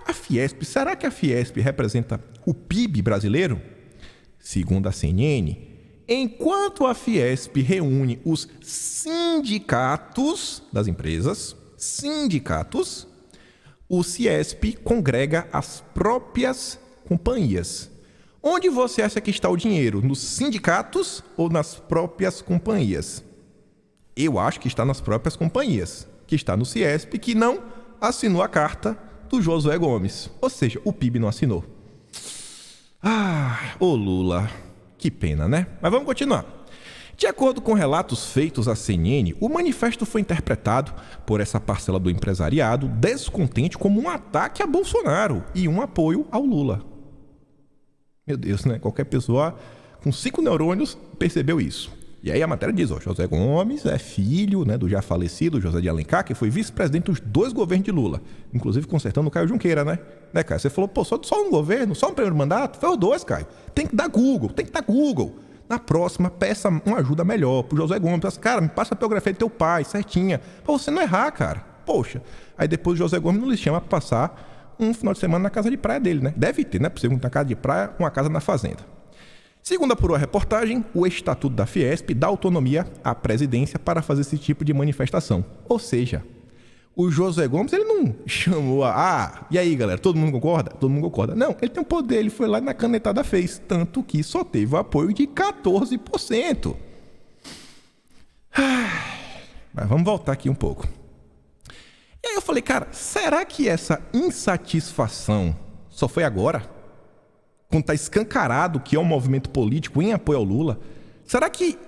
A Fiesp, será que a Fiesp representa o PIB brasileiro? Segundo a CNN, enquanto a Fiesp reúne os sindicatos das empresas, o Ciesp congrega as próprias companhias. Onde você acha que está o dinheiro? Nos sindicatos ou nas próprias companhias? Eu acho que está nas próprias companhias, que está no Ciesp, que não assinou a carta do Josué Gomes. Ou seja, o PIB não assinou. Ô Lula, que pena, né? Mas vamos continuar. De acordo com relatos feitos à CNN, o manifesto foi interpretado por essa parcela do empresariado descontente como um ataque a Bolsonaro e um apoio ao Lula. Meu Deus, né? Qualquer pessoa com 5 neurônios percebeu isso. E aí a matéria diz, José Gomes é filho, né, do já falecido José de Alencar, que foi vice-presidente dos 2 governos de Lula, inclusive consertando o Caio Junqueira, né? Caio? Você falou, só um governo, só um primeiro mandato? Foi os 2, Caio. Tem que dar Google. Na próxima, peça uma ajuda melhor pro José Gomes. Cara, me passa a biografia do teu pai, certinha. Pra você não errar, cara. Poxa. Aí depois o José Gomes não lhe chama pra passar um final de semana na casa de praia dele, né? Deve ter, né? Por ser na casa de praia, uma casa na fazenda. Segundo apurou a reportagem, o Estatuto da Fiesp dá autonomia à presidência para fazer esse tipo de manifestação. Ou seja, o José Gomes, ele não chamou e aí, galera, todo mundo concorda? Todo mundo concorda. Não, ele tem o poder, ele foi lá e na canetada fez. Tanto que só teve o apoio de 14%. Mas vamos voltar aqui um pouco. E aí eu falei, cara, será que essa insatisfação só foi agora? Quando está escancarado que é um movimento político em apoio ao Lula? Será que,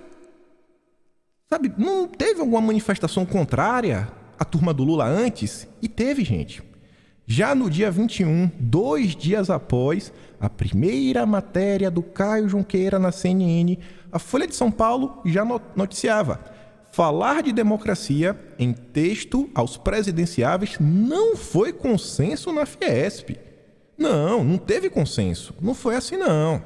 não teve alguma manifestação contrária à turma do Lula antes? E teve, gente. Já no dia 21, 2 dias após a primeira matéria do Caio Junqueira na CNN, a Folha de São Paulo já noticiava: falar de democracia em texto aos presidenciáveis não foi consenso na Fiesp. Não teve consenso. Não foi assim, não.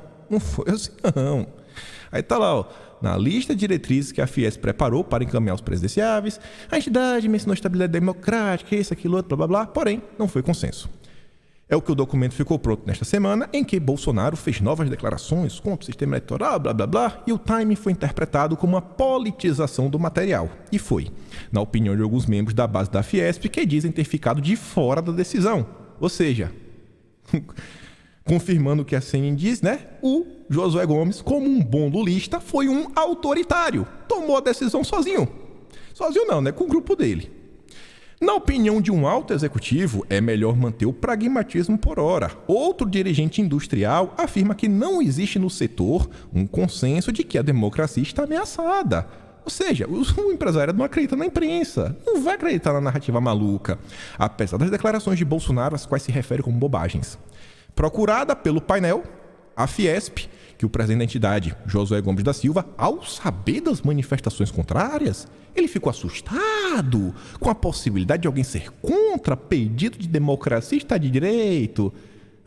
Aí tá lá, na lista de diretrizes que a Fiesp preparou para encaminhar os presidenciáveis, a entidade mencionou estabilidade democrática, isso, aquilo, outro, blá, blá, blá, porém, não foi consenso. É o que o documento ficou pronto nesta semana, em que Bolsonaro fez novas declarações contra o sistema eleitoral, blá, blá, blá, e o timing foi interpretado como uma politização do material. E foi, na opinião de alguns membros da base da Fiesp, que dizem ter ficado de fora da decisão. Ou seja, confirmando o que a CNN diz, né? O Josué Gomes, como um bom lulista, foi um autoritário. Tomou a decisão sozinho. Sozinho não, né? Com o grupo dele. Na opinião de um alto executivo, é melhor manter o pragmatismo por hora. Outro dirigente industrial afirma que não existe no setor um consenso de que a democracia está ameaçada. Ou seja, o empresário não acredita na imprensa, não vai acreditar na narrativa maluca, apesar das declarações de Bolsonaro, às quais se refere como bobagens. Procurada pelo painel, a Fiesp, que o presidente da entidade, Josué Gomes da Silva, ao saber das manifestações contrárias, ele ficou assustado com a possibilidade de alguém ser contra pedido de democracia e de direito.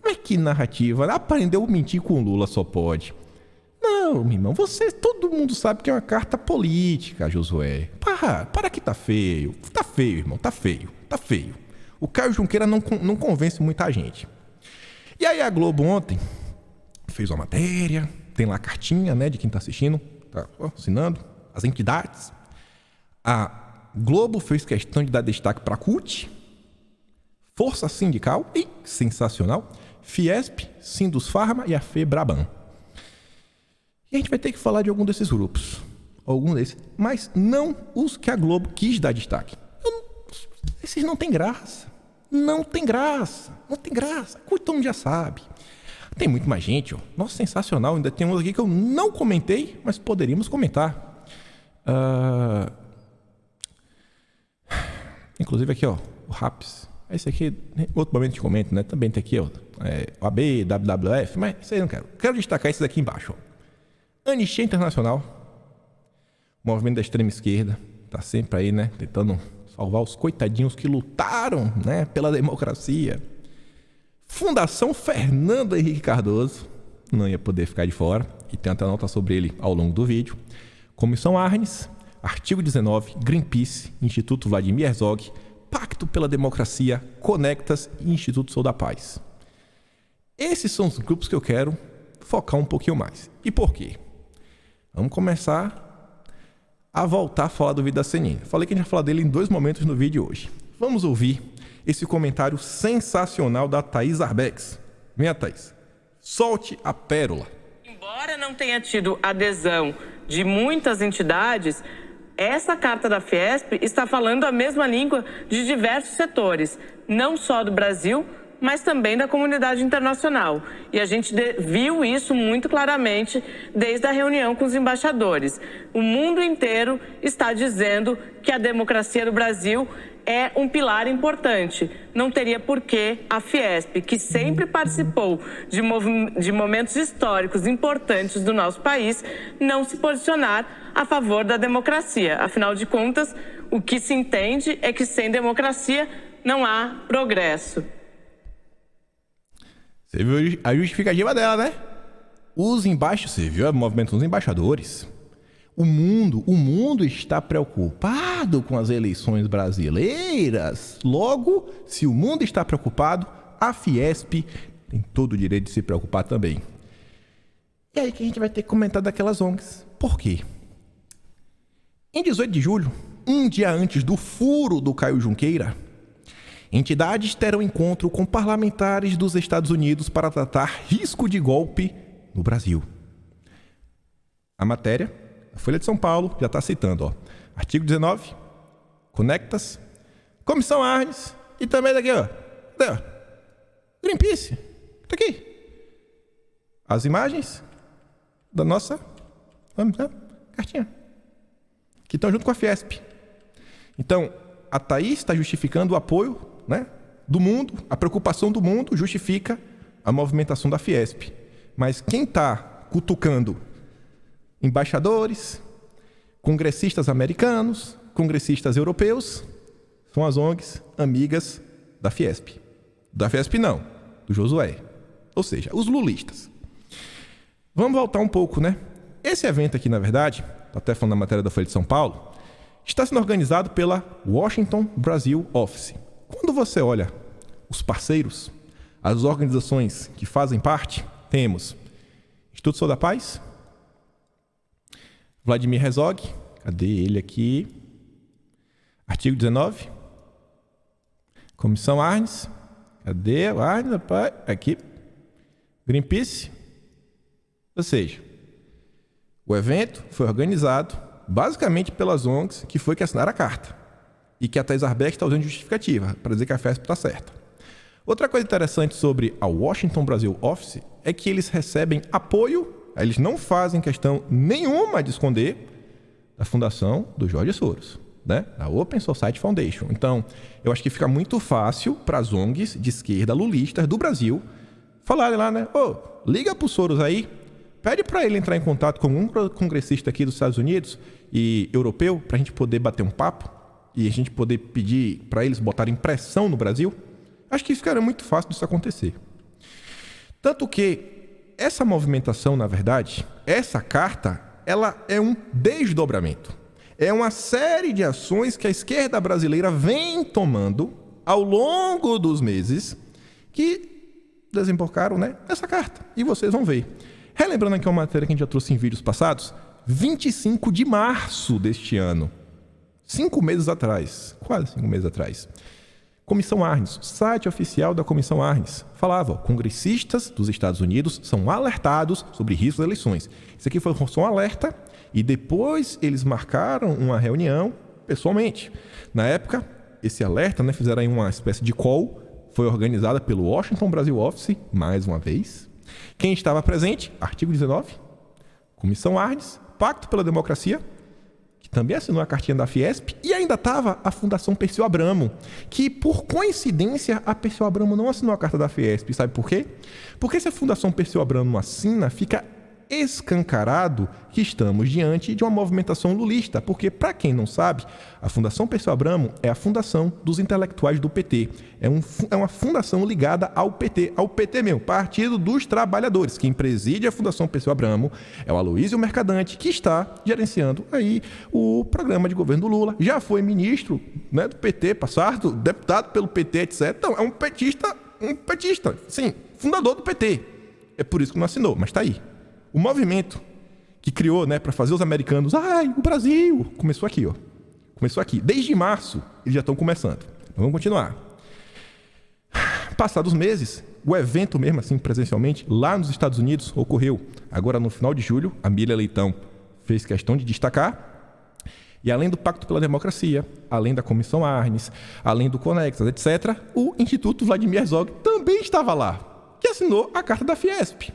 Mas que narrativa, aprendeu a mentir com o Lula, só pode. Não, meu irmão, todo mundo sabe que é uma carta política, Josué. Para que tá feio. Tá feio, irmão, tá feio. O Caio Junqueira não convence muita gente. E aí a Globo ontem fez uma matéria, tem lá a cartinha, né, de quem tá assistindo, tá assinando, as entidades. A Globo fez questão de dar destaque para a CUT, Força Sindical e, sensacional, Fiesp, Sindusfarma e a FEBRABAN. E a gente vai ter que falar de algum desses grupos, mas não os que a Globo quis dar destaque. Esses não tem graça. Todo mundo já sabe. Tem muito mais gente, Nossa, sensacional. Ainda tem uns aqui que eu não comentei, mas poderíamos comentar. Inclusive aqui, o RAPS. Esse aqui, outro momento de comento, né? Também tem aqui, o AB, WWF, mas isso aí eu não quero. Quero destacar esses aqui embaixo, Anistia Internacional, movimento da extrema esquerda, tá sempre aí, né? Tentando salvar os coitadinhos que lutaram, né, pela democracia. Fundação Fernando Henrique Cardoso, não ia poder ficar de fora, e tem até nota sobre ele ao longo do vídeo. Comissão Arnes, Artigo 19, Greenpeace, Instituto Vladimir Herzog, Pacto pela Democracia, Conectas e Instituto Sou da Paz. Esses são os grupos que eu quero focar um pouquinho mais. E por quê? Vamos começar a voltar a falar do vídeo da CNN. Falei que a gente vai falar dele em 2 momentos no vídeo hoje. Vamos ouvir esse comentário sensacional da Thaís Arbex. Venha, Thaís. Solte a pérola. Embora não tenha tido adesão de muitas entidades, essa carta da Fiesp está falando a mesma língua de diversos setores, não só do Brasil, mas também da comunidade internacional. E a gente viu isso muito claramente desde a reunião com os embaixadores. O mundo inteiro está dizendo que a democracia do Brasil é um pilar importante. Não teria por que a Fiesp, que sempre participou de momentos históricos importantes do nosso país, não se posicionar a favor da democracia. Afinal de contas, o que se entende é que sem democracia não há progresso. Você viu a justificativa dela, né? Você viu o movimento dos embaixadores? O mundo está preocupado com as eleições brasileiras. Logo, se o mundo está preocupado, a Fiesp tem todo o direito de se preocupar também. E aí que a gente vai ter que comentar daquelas ONGs. Por quê? Em 18 de julho, um dia antes do furo do Caio Junqueira, entidades terão encontro com parlamentares dos Estados Unidos para tratar risco de golpe no Brasil. A matéria, a Folha de São Paulo, já está citando, ó. Artigo 19, Conectas, Comissão Arnes e também daqui, ó. Greenpeace. Tá aqui. As imagens da nossa cartinha, que estão junto com a Fiesp. Então, a Thaís está justificando o apoio, né, do mundo, a preocupação do mundo justifica a movimentação da Fiesp. Mas quem está cutucando embaixadores, congressistas americanos, congressistas europeus, são as ONGs amigas da Fiesp. Da Fiesp não, do Josué. Ou seja, os lulistas. Vamos voltar um pouco, né? Esse evento aqui, na verdade, até falando na matéria da Folha de São Paulo, está sendo organizado pela Washington Brasil Office. Quando você olha os parceiros, as organizações que fazem parte, temos Instituto Sou da Paz, Vladimir Herzog, cadê ele aqui? Artigo 19, Comissão Arnes, cadê o Arnes, rapaz? Aqui, Greenpeace. Ou seja, o evento foi organizado basicamente pelas ONGs que foi que assinaram a carta. E que a Thaís Arbex está usando justificativa para dizer que a Fiesp está certa. Outra coisa interessante sobre a Washington Brasil Office é que eles recebem apoio, eles não fazem questão nenhuma de esconder da fundação do Jorge Soros, né? Da Open Society Foundation. Então, eu acho que fica muito fácil para as ONGs de esquerda lulistas do Brasil falarem lá, né? Liga para o Soros aí, pede para ele entrar em contato com um congressista aqui dos Estados Unidos e europeu para a gente poder bater um papo e a gente poder pedir para eles botarem pressão no Brasil. Acho que ficaria muito fácil disso acontecer. Tanto que essa movimentação, na verdade, essa carta, ela é um desdobramento. É uma série de ações que a esquerda brasileira vem tomando ao longo dos meses que desembocaram, né, nessa carta. E vocês vão ver. Relembrando aqui uma matéria que a gente já trouxe em vídeos passados, 25 de março deste ano, 5 meses atrás, quase 5 meses atrás, Comissão Arnes, site oficial da Comissão Arnes, falava, congressistas dos Estados Unidos são alertados sobre riscos das eleições. Isso aqui foi só um alerta e depois eles marcaram uma reunião pessoalmente. Na época, esse alerta, né, fizeram aí uma espécie de call, foi organizada pelo Washington Brasil Office, mais uma vez. Quem estava presente? Artigo 19, Comissão Arnes, Pacto pela Democracia, que também assinou a cartinha da Fiesp, e ainda estava a Fundação Perseu Abramo, que, por coincidência, a Perseu Abramo não assinou a carta da Fiesp. Sabe por quê? Porque se a Fundação Perseu Abramo não assina, fica escancarado que estamos diante de uma movimentação lulista, porque, para quem não sabe, a Fundação Perseu Abramo é a fundação dos intelectuais do PT. É uma fundação ligada ao PT mesmo, Partido dos Trabalhadores. Quem preside a Fundação Perseu Abramo é o Aloysio Mercadante, que está gerenciando aí o programa de governo do Lula. Já foi ministro, né, do PT passado, deputado pelo PT, etc. Então, é um petista, sim, fundador do PT. É por isso que não assinou, mas está aí. O movimento que criou, né, para fazer os americanos, o Brasil, começou aqui, ó. Começou aqui. Desde março, eles já estão começando. Então, vamos continuar. Passados meses, o evento mesmo, assim, presencialmente, lá nos Estados Unidos, ocorreu. Agora, no final de julho, a Miriam Leitão fez questão de destacar. E além do Pacto pela Democracia, além da Comissão Arnes, além do Conexas, etc., o Instituto Vladimir Herzog também estava lá, que assinou a carta da Fiesp.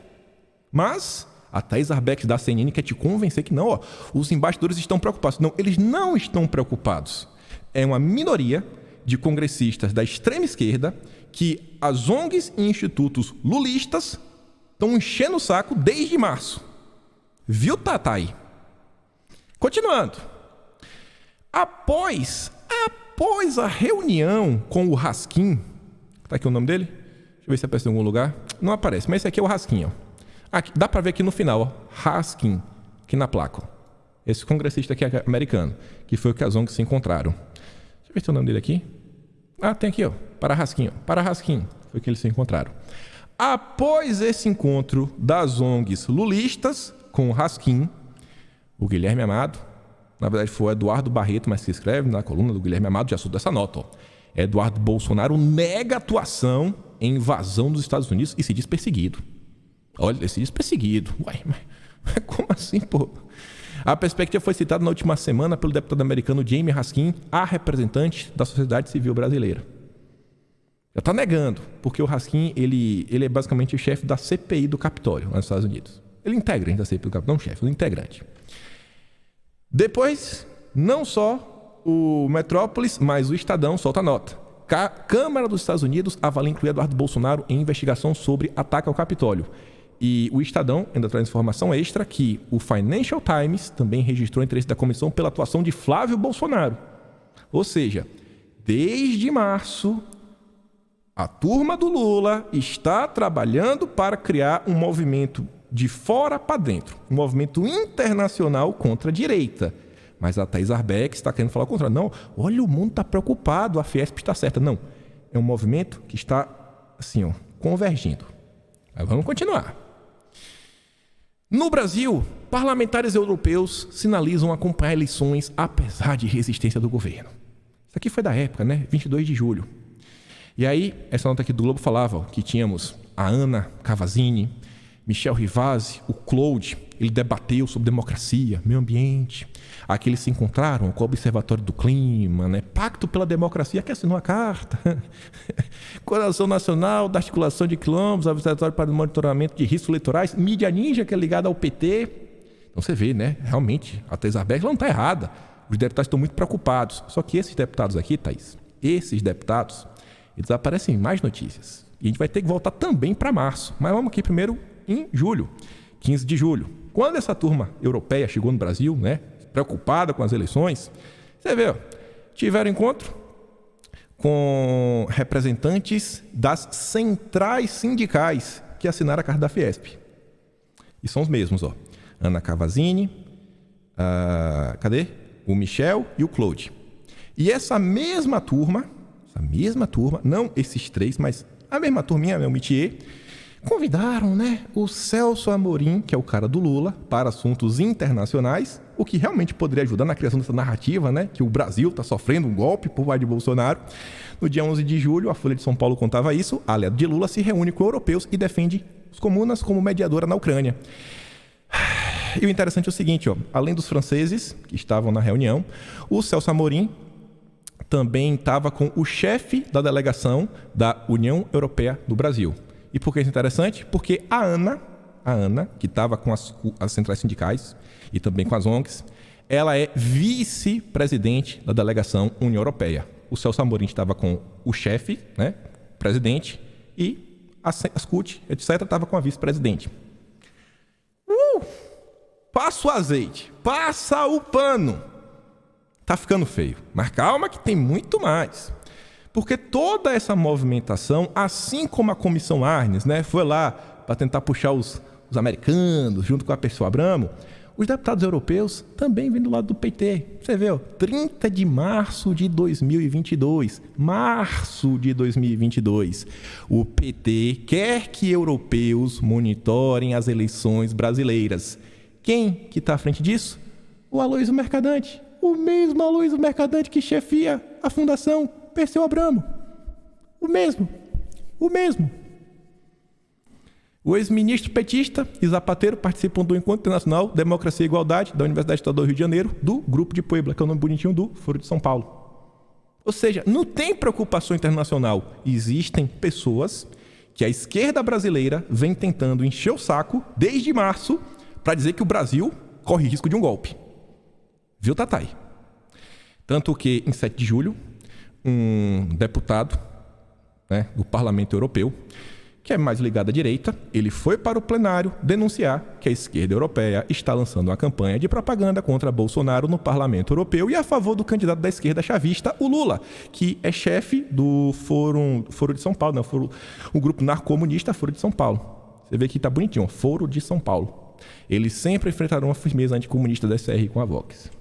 Mas a Thaís Arbex da CNN quer te convencer que não, os embaixadores estão preocupados. Não, eles não estão preocupados. É uma minoria de congressistas da extrema esquerda que as ONGs e institutos lulistas estão enchendo o saco desde março. Viu, Tatai? Continuando. Após a reunião com o Raskin, tá aqui o nome dele? Deixa eu ver se aparece em algum lugar. Não aparece, mas esse aqui é o Raskin, ó. Aqui, dá para ver aqui no final, ó, Raskin, aqui na placa. Ó. Esse congressista aqui é americano, que foi o que as ONGs se encontraram. Deixa eu ver se é o nome dele aqui. Tem aqui, ó, Para Raskin, foi que eles se encontraram. Após esse encontro das ONGs lulistas com o Raskin, o Guilherme Amado, na verdade foi o Eduardo Barreto, mas se escreve na coluna do Guilherme Amado, já soube dessa nota, ó. Eduardo Bolsonaro nega atuação em invasão dos Estados Unidos e se diz perseguido. Olha, ele se diz perseguido. Uai, mas como assim, pô? A perspectiva foi citada na última semana pelo deputado americano Jamie Raskin, a representante da sociedade civil brasileira. Já está negando, porque o Raskin ele é basicamente o chefe da CPI do Capitólio, lá nos Estados Unidos. Ele é integrante da CPI do Capitólio, não chefe, ele é integrante. Depois, não só o Metrópolis, mas o Estadão solta nota. Câmara dos Estados Unidos avalia incluir Eduardo Bolsonaro em investigação sobre ataque ao Capitólio. E o Estadão ainda traz informação extra que o Financial Times também registrou o interesse da comissão pela atuação de Flávio Bolsonaro. Ou seja, desde março, a turma do Lula está trabalhando para criar um movimento de fora para dentro, um movimento internacional contra a direita. Mas a Thaís Arbex está querendo falar o contrário. Não, olha, o mundo está preocupado, a Fiesp está certa. Não, é um movimento que está, assim, ó, convergindo. Mas vamos continuar. No Brasil, parlamentares europeus sinalizam acompanhar eleições apesar de resistência do governo. Isso aqui foi da época, né? 22 de julho. E aí, essa nota aqui do Globo falava que tínhamos a Ana Cavazzini, Michel Rivazzi, o Claude, ele debateu sobre democracia, meio ambiente. Aqui eles se encontraram com o Observatório do Clima, né? Pacto pela Democracia, que assinou a carta. Coordenação Nacional da Articulação de Quilombos, Observatório para o Monitoramento de Riscos Eleitorais, Mídia Ninja, que é ligada ao PT. Então você vê, né? Realmente, a Thaís Arbex não está errada. Os deputados estão muito preocupados. Só que esses deputados aqui, Thaís, esses deputados, eles aparecem em mais notícias. E a gente vai ter que voltar também para março. Mas vamos aqui primeiro em julho, 15 de julho. Quando essa turma europeia chegou no Brasil, né, preocupada com as eleições, você vê, ó, tiveram encontro com representantes das centrais sindicais que assinaram a carta da Fiesp. E são os mesmos, ó. Ana Cavazzini, o Michel e o Claude. E essa mesma turma, não esses três, mas a mesma turminha, o métier, convidaram, né, o Celso Amorim, que é o cara do Lula, para assuntos internacionais, o que realmente poderia ajudar na criação dessa narrativa, né, que o Brasil está sofrendo um golpe por parte de Bolsonaro. No dia 11 de julho, a Folha de São Paulo contava isso, a aliada de Lula se reúne com europeus e defende os comunas como mediadora na Ucrânia. E o interessante é o seguinte, ó, além dos franceses que estavam na reunião, o Celso Amorim também estava com o chefe da delegação da União Europeia do Brasil. E por que isso é interessante? Porque a Ana, que estava com as centrais sindicais e também com as ONGs, ela é vice-presidente da delegação União Europeia. O Celso Amorim estava com o chefe, né, presidente, e as CUT, etc., estava com a vice-presidente. Passa o azeite, passa o pano. Tá ficando feio. Mas calma que tem muito mais. Porque toda essa movimentação, assim como a Comissão Arnes, né, foi lá para tentar puxar os americanos junto com a Perseu Abramo, os deputados europeus também vêm do lado do PT. Você vê, 30 de março de 2022. Março de 2022. O PT quer que europeus monitorem as eleições brasileiras. Quem que está à frente disso? O Aloysio Mercadante. O mesmo Aloysio Mercadante que chefia a Fundação Perseu Abramo. O mesmo. O ex-ministro petista e Zapatero participam do Encontro Internacional Democracia e Igualdade da Universidade Estadual do Rio de Janeiro, do Grupo de Puebla, que é o nome bonitinho do Foro de São Paulo. Ou seja, não tem preocupação internacional. Existem pessoas que a esquerda brasileira vem tentando encher o saco desde março para dizer que o Brasil corre risco de um golpe. Viu, Tatai? Tanto que, em 7 de julho, um deputado, né, do Parlamento Europeu, que é mais ligado à direita, ele foi para o plenário denunciar que a esquerda europeia está lançando uma campanha de propaganda contra Bolsonaro no Parlamento Europeu e a favor do candidato da esquerda chavista, o Lula, que é chefe do Foro de São Paulo, né? O grupo narcomunista Foro de São Paulo. Você vê que está bonitinho, Foro de São Paulo. Eles sempre enfrentaram uma firmeza anticomunista da SR com a Vox.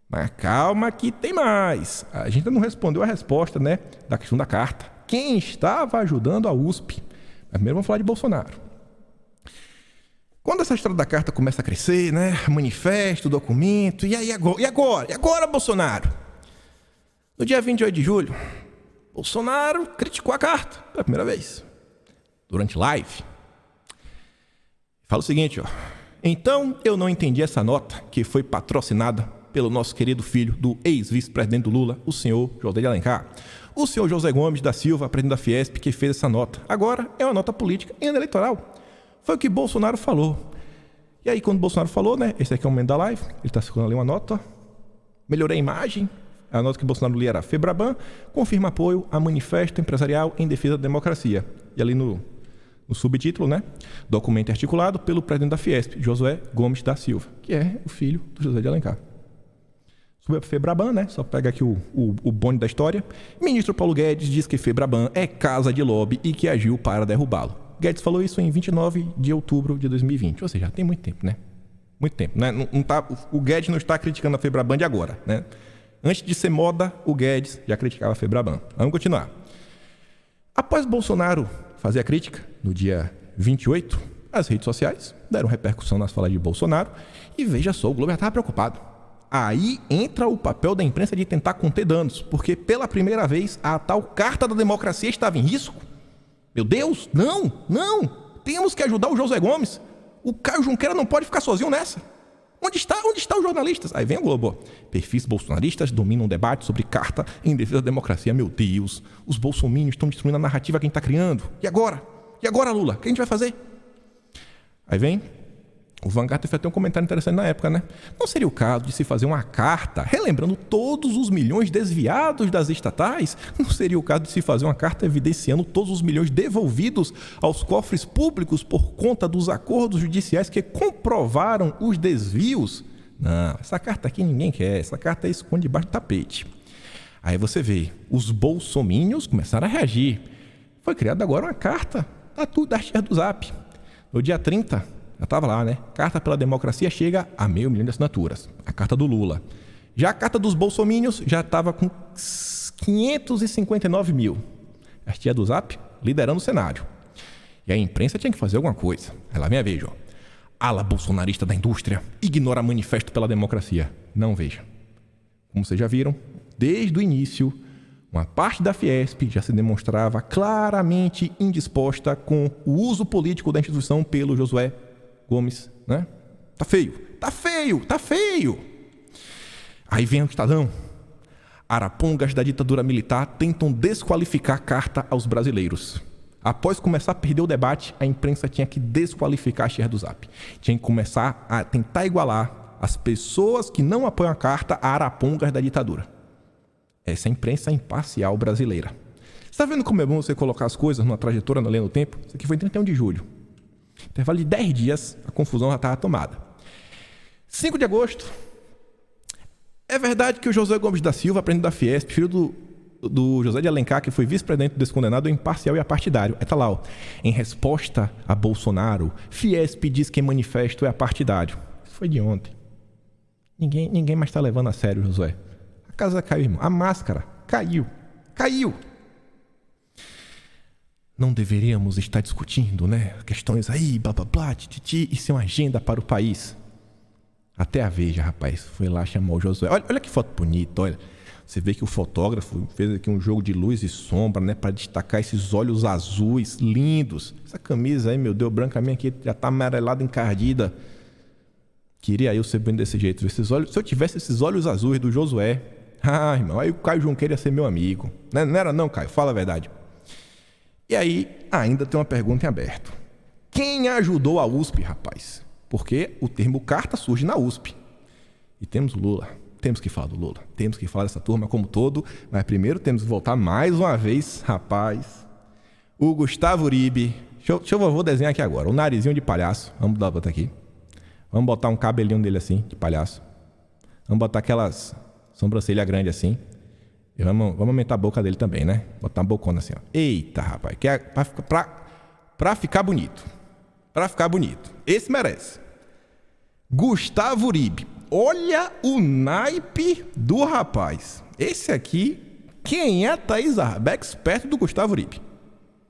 Mas calma que tem mais. A gente ainda não respondeu a resposta, né, da questão da carta. Quem estava ajudando a USP? Mas primeiro vamos falar de Bolsonaro. Quando essa história da carta começa a crescer, né, manifesto, documento, e agora, Bolsonaro? No dia 28 de julho, Bolsonaro criticou a carta pela primeira vez, durante live. Fala o seguinte, ó. Então, eu não entendi essa nota que foi patrocinada pelo nosso querido filho do ex-vice-presidente do Lula, o senhor José de Alencar. O senhor José Gomes da Silva, presidente da Fiesp, que fez essa nota. Agora é uma nota política e ainda eleitoral. Foi o que Bolsonaro falou. E aí, quando Bolsonaro falou, né? Esse aqui é o momento da live. Ele está segurando ali uma nota. Melhorei a imagem. A nota que Bolsonaro lia era: Febraban confirma apoio a manifesto empresarial em defesa da democracia. E ali no subtítulo, né? Documento articulado pelo presidente da Fiesp, Josué Gomes da Silva, que é o filho do José de Alencar. Sobre a Febraban, né? Só pega aqui o bonde da história. Ministro Paulo Guedes diz que Febraban é casa de lobby e que agiu para derrubá-lo. Guedes falou isso em 29 de outubro de 2020. Ou seja, tem muito tempo, né? Muito tempo, né? O Guedes não está criticando a Febraban de agora, né? Antes de ser moda, o Guedes já criticava a Febraban. Vamos continuar. Após Bolsonaro fazer a crítica, no dia 28, as redes sociais deram repercussão nas falas de Bolsonaro e veja só, o Globo já estava preocupado. Aí entra o papel da imprensa de tentar conter danos, porque pela primeira vez a tal Carta da Democracia estava em risco. Meu Deus, não, temos que ajudar o José Gomes. O Caio Junqueira não pode ficar sozinho nessa. Onde estão os jornalistas? Aí vem o Globo. Perfis bolsonaristas dominam o debate sobre carta em defesa da democracia. Meu Deus, os bolsominions estão destruindo a narrativa que a gente está criando. E agora? E agora, Lula? O que a gente vai fazer? Aí vem... O Vanguard fez até um comentário interessante na época, né? Não seria o caso de se fazer uma carta relembrando todos os milhões desviados das estatais? Não seria o caso de se fazer uma carta evidenciando todos os milhões devolvidos aos cofres públicos por conta dos acordos judiciais que comprovaram os desvios? Não, essa carta aqui ninguém quer. Essa carta esconde debaixo do tapete. Aí você vê, os bolsominions começaram a reagir. Foi criada agora uma carta da tia do Zap. No dia 30... já estava lá, né? Carta pela Democracia chega a 500 mil de assinaturas. A carta do Lula. Já a carta dos bolsominions já estava com 559 mil. A tia do Zap liderando o cenário. E a imprensa tinha que fazer alguma coisa. Aí lá vem a vez, ó. Ala bolsonarista da indústria ignora manifesto pela democracia. Não veja. Como vocês já viram, desde o início, uma parte da Fiesp já se demonstrava claramente indisposta com o uso político da instituição pelo Josué Gomes, né? Tá feio. Aí vem o Estadão. Arapongas da ditadura militar tentam desqualificar a carta aos brasileiros. Após começar a perder o debate, a imprensa tinha que desqualificar a tia do Zap. Tinha que começar a tentar igualar as pessoas que não apoiam a carta a arapongas da ditadura. Essa é a imprensa imparcial brasileira. Você tá vendo como é bom você colocar as coisas numa trajetória na linha do tempo? Isso aqui foi em 31 de julho. Intervalo de 10 dias, a confusão já estava tomada. 5 de agosto. É verdade que o Josué Gomes da Silva, presidente da Fiesp, filho do José de Alencar, que foi vice-presidente do descondenado, é imparcial e apartidário. Tá lá, ó. Em resposta a Bolsonaro, Fiesp diz que em manifesto é apartidário. Isso foi de ontem. Ninguém mais está levando a sério, Josué. A casa caiu, irmão. A máscara caiu. Caiu. Não deveríamos estar discutindo, né? Questões aí, blá, blá, blá, tititi, isso é uma agenda para o país. Até a Veja, rapaz, foi lá, chamou o Josué. Olha que foto bonita, olha. Você vê que o fotógrafo fez aqui um jogo de luz e sombra, né? Para destacar esses olhos azuis lindos. Essa camisa aí, meu Deus, branca minha aqui, já tá amarelada, encardida. Queria eu ser bem desse jeito. Esses olhos, se eu tivesse esses olhos azuis do Josué... Ah, irmão, aí o Caio Junqueira ia ser meu amigo. Não era não, Caio? Fala a verdade. E aí, ainda tem uma pergunta em aberto. Quem ajudou a USP, rapaz? Porque o termo carta surge na USP. E temos o Lula. Temos que falar do Lula. Temos que falar dessa turma como todo. Mas primeiro temos que voltar mais uma vez, rapaz. O Gustavo Uribe. Vou desenhar aqui agora. O narizinho de palhaço. Vamos botar aqui. Vamos botar um cabelinho dele assim, de palhaço. Vamos botar aquelas sobrancelha grande assim. E vamos aumentar a boca dele também, né? Botar uma bocona assim, ó. Eita, rapaz. Que é pra ficar bonito. Pra ficar bonito. Esse merece. Gustavo Uribe. Olha o naipe do rapaz. Esse aqui, quem é Thaís Arbex perto do Gustavo Uribe?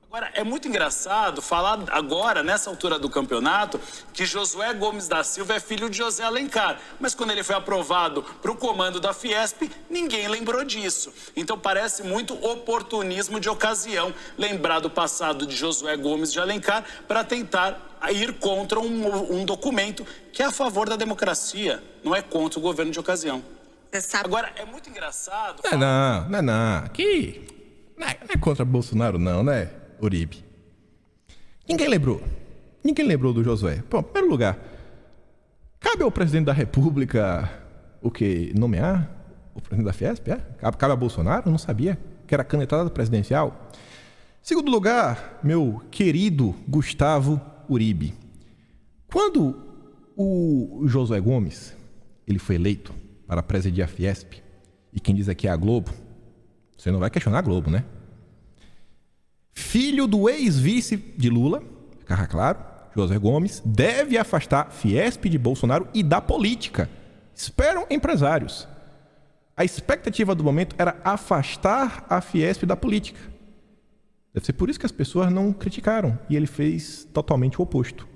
Agora, é muito engraçado falar agora, nessa altura do campeonato, que Josué Gomes da Silva é filho de José Alencar. Mas quando ele foi aprovado para o comando da Fiesp, ninguém lembrou disso. Então parece muito oportunismo de ocasião lembrar do passado de Josué Gomes de Alencar para tentar ir contra um documento que é a favor da democracia, não é contra o governo de ocasião. Você sabe... Agora, é muito engraçado... Não. Aqui não é contra Bolsonaro não, né, Uribe? Ninguém lembrou do Josué. Bom, em primeiro lugar, cabe ao presidente da República o quê? Nomear o presidente da Fiesp? Cabe a Bolsonaro? Eu não sabia que era canetada presidencial. Segundo lugar, meu querido Gustavo Uribe. Quando o Josué Gomes ele foi eleito para presidir a Fiesp, e quem diz aqui é a Globo, você não vai questionar a Globo, né? Filho do ex-vice de Lula, fica claro, Josué Gomes, deve afastar Fiesp de Bolsonaro e da política. Esperam empresários. A expectativa do momento era afastar a Fiesp da política. Deve ser por isso que as pessoas não criticaram. E ele fez totalmente o oposto.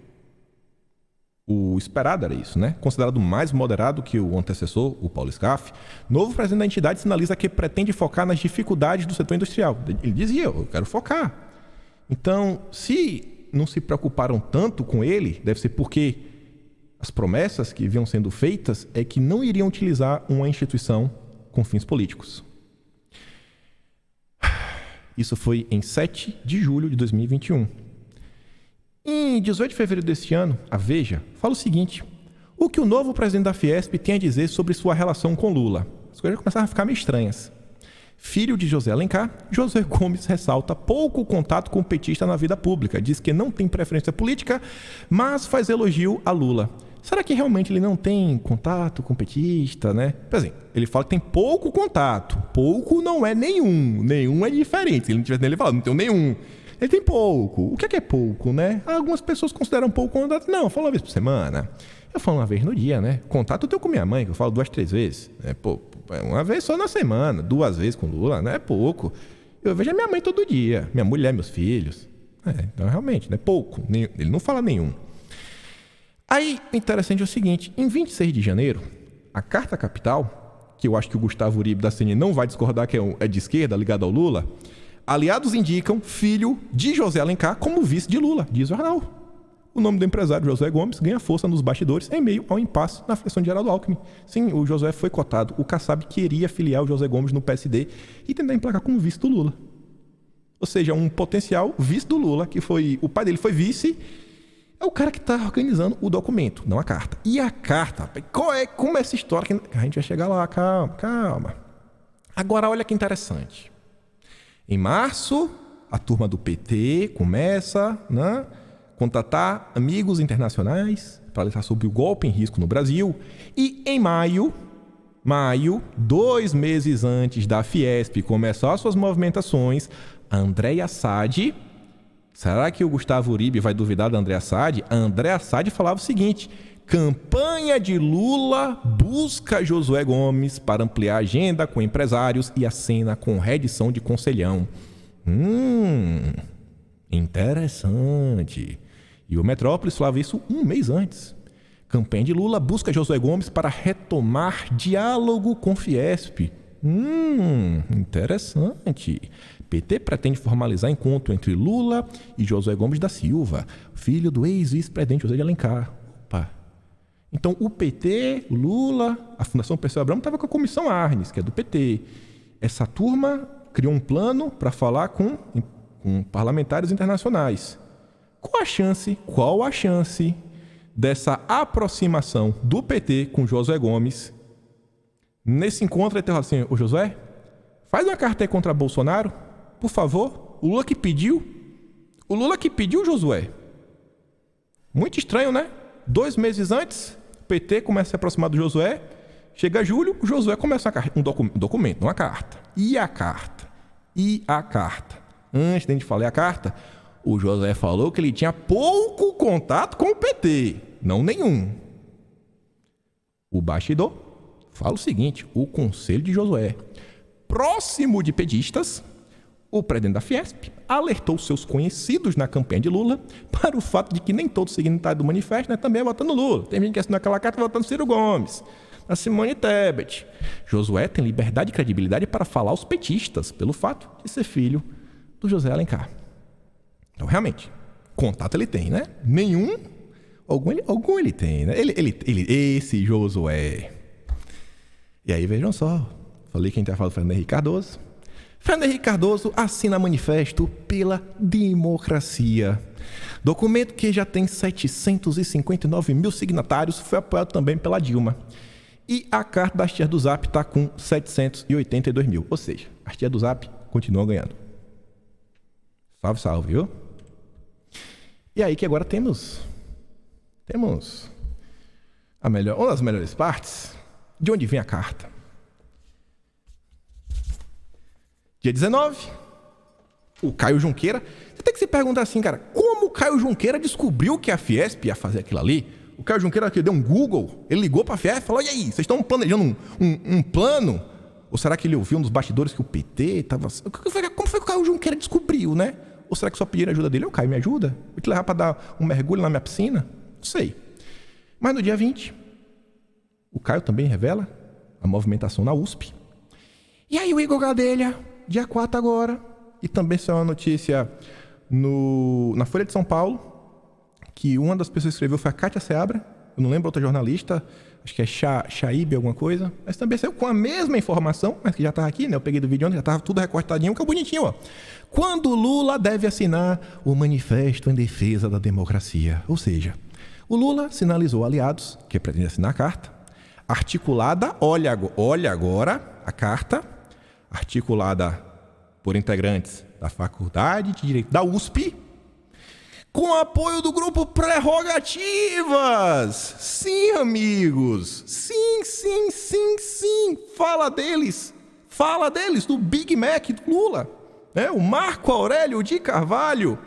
O esperado era isso, né? Considerado mais moderado que o antecessor, o Paulo Scaff, novo presidente da entidade sinaliza que pretende focar nas dificuldades do setor industrial. Ele dizia, eu quero focar. Então, se não se preocuparam tanto com ele, deve ser porque as promessas que vinham sendo feitas é que não iriam utilizar uma instituição com fins políticos. Isso foi em 7 de julho de 2021. Em 18 de fevereiro deste ano, a Veja fala o seguinte: o que o novo presidente da Fiesp tem a dizer sobre sua relação com Lula? As coisas começaram a ficar meio estranhas. Filho de José Alencar, Josué Gomes ressalta pouco contato com o petista na vida pública. Diz que não tem preferência política, mas faz elogio a Lula. Será que realmente ele não tem contato com o petista, né? Por exemplo, ele fala que tem pouco contato. Pouco não é nenhum. Nenhum é diferente. Se ele não tivesse nele, ele fala, não tenho nenhum. Ele tem pouco. O que é pouco, né? Algumas pessoas consideram pouco contato. Não, eu falo uma vez por semana. Eu falo uma vez no dia, né? Contato eu tenho com minha mãe, que eu falo 2, 3 vezes. Uma vez só na semana. 2 vezes com Lula, não é pouco. Eu vejo a minha mãe todo dia. Minha mulher, meus filhos. Então, realmente, não é pouco. Ele não fala nenhum. Aí, o interessante é o seguinte. Em 26 de janeiro, a Carta Capital, que eu acho que o Gustavo Uribe da CNI não vai discordar que é de esquerda, ligado ao Lula, aliados indicam filho de José Alencar como vice de Lula, diz o jornal. O nome do empresário Josué Gomes ganha força nos bastidores em meio ao impasse na feição de Geraldo Alckmin. Sim, o Josué foi cotado. O Kassab queria filiar o José Gomes no PSD e tentar emplacar como vice do Lula. Ou seja, um potencial vice do Lula, que foi... O pai dele foi vice, é o cara que está organizando o documento, não a carta. E a carta, como é essa história? A gente vai chegar lá, calma. Agora, olha que interessante. Em março, a turma do PT começa, né, contatar amigos internacionais para alertar sobre o golpe em risco no Brasil. E em maio, 2 meses antes da Fiesp começar suas movimentações, a Andréa Sade... Será que o Gustavo Uribe vai duvidar da Andréa Sade? A Andréa Sade falava o seguinte: campanha de Lula busca Josué Gomes para ampliar a agenda com empresários e acena com reedição de Conselhão. Interessante. E o Metrópolis falava isso 1 mês antes. Campanha de Lula busca Josué Gomes para retomar diálogo com Fiesp. Interessante. PT pretende formalizar encontro entre Lula e Josué Gomes da Silva, filho do ex-vice-presidente José de Alencar. Opa. Então, o PT, Lula, a Fundação Perseu Abramo estava com a Comissão Arnes, que é do PT. Essa turma criou um plano para falar com parlamentares internacionais. Qual a chance dessa aproximação do PT com Josué Gomes? Nesse encontro, ele falou assim: ô Josué, faz uma carta aí contra Bolsonaro, por favor. O Lula que pediu, Josué. Muito estranho, né? 2 meses antes, o PT começa a se aproximar do Josué. Chega julho, o Josué começa um documento, uma carta. E a carta? Antes de a gente falar a carta, o Josué falou que ele tinha pouco contato com o PT. Não nenhum. O bastidor fala o seguinte: o conselho de Josué, próximo de petistas, o presidente da Fiesp alertou seus conhecidos na campanha de Lula para o fato de que nem todo signatário do manifesto, né, também é votando Lula. Tem gente que assinou aquela carta votando Ciro Gomes, a Simone Tebet. Josué tem liberdade e credibilidade para falar aos petistas pelo fato de ser filho do José Alencar. Então, realmente, contato ele tem, né? Nenhum, algum ele tem, né? Esse Josué. E aí, vejam só, falei que a gente ia falar do Fernando Henrique Cardoso. Fernando Henrique Cardoso assina manifesto pela democracia. Documento que já tem 759 mil signatários, foi apoiado também pela Dilma. E a carta das tias do Zap está com 782 mil. Ou seja, as tias do Zap continuam ganhando. Salve, salve, viu? E aí que agora temos uma das melhores partes. De onde vem a carta? Dia 19, o Caio Junqueira. Você tem que se perguntar assim, cara, como o Caio Junqueira descobriu que a Fiesp ia fazer aquilo ali? O Caio Junqueira que deu um Google, ele ligou para a Fiesp e falou: e aí, vocês estão planejando um plano? Ou será que ele ouviu nos bastidores que o PT estava... Como foi que o Caio Junqueira descobriu, né? Ou será que só pediram ajuda dele? Ô, Caio, me ajuda? Vou te levar para dar um mergulho na minha piscina? Não sei. Mas no dia 20, o Caio também revela a movimentação na USP. E aí o Igor Gadelha, dia 4 agora, e também saiu uma notícia na Folha de São Paulo, que uma das pessoas que escreveu foi a Kátia Seabra, eu não lembro outra jornalista, acho que é Chaib alguma coisa, mas também saiu com a mesma informação, mas que já estava aqui, né? Eu peguei do vídeo ontem, já estava tudo recortadinho, que é bonitinho, ó. Quando Lula deve assinar o manifesto em defesa da democracia. Ou seja, o Lula sinalizou aliados que pretende assinar a carta, articulada, olha agora a carta, articulada por integrantes da Faculdade de Direito da USP, com apoio do grupo Prerrogativas. Sim, amigos. Sim. Fala deles, do Big Mac do Lula. O Marco Aurélio de Carvalho.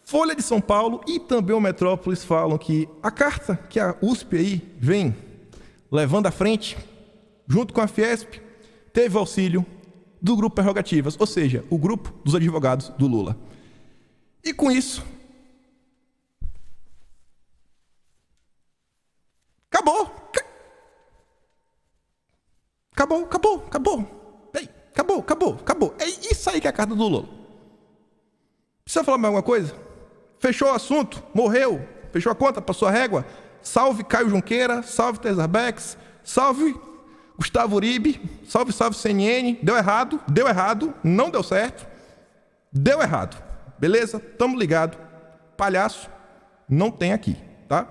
Folha de São Paulo e também o Metrópolis falam que a carta que a USP aí vem levando à frente, junto com a Fiesp, teve auxílio do grupo Prerrogativas, ou seja, o grupo dos advogados do Lula. E com isso, acabou. É isso aí que é a carta do Lula. Precisa falar mais alguma coisa? Fechou o assunto? Morreu? Fechou a conta? Passou a régua? Salve Caio Junqueira, salve Tesabex, salve Gustavo Uribe, salve CNN. Deu errado, não deu certo. Deu errado. Beleza? Tamo ligado. Palhaço não tem aqui, tá?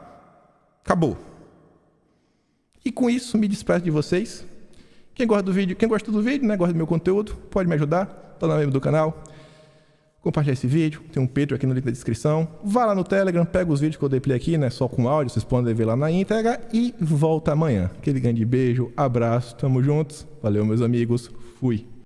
Acabou. E com isso, me despeço de vocês. Quem gosta do vídeo, né, gosta do meu conteúdo, pode me ajudar. Tá na mesma do canal. compartilhar esse vídeo, tem um Patreon aqui no link da descrição. Vá lá no Telegram, pega os vídeos que eu dei play aqui, né? Só com áudio, vocês podem ver lá na íntegra e volta amanhã. Aquele grande beijo, abraço, tamo juntos. Valeu, meus amigos, fui.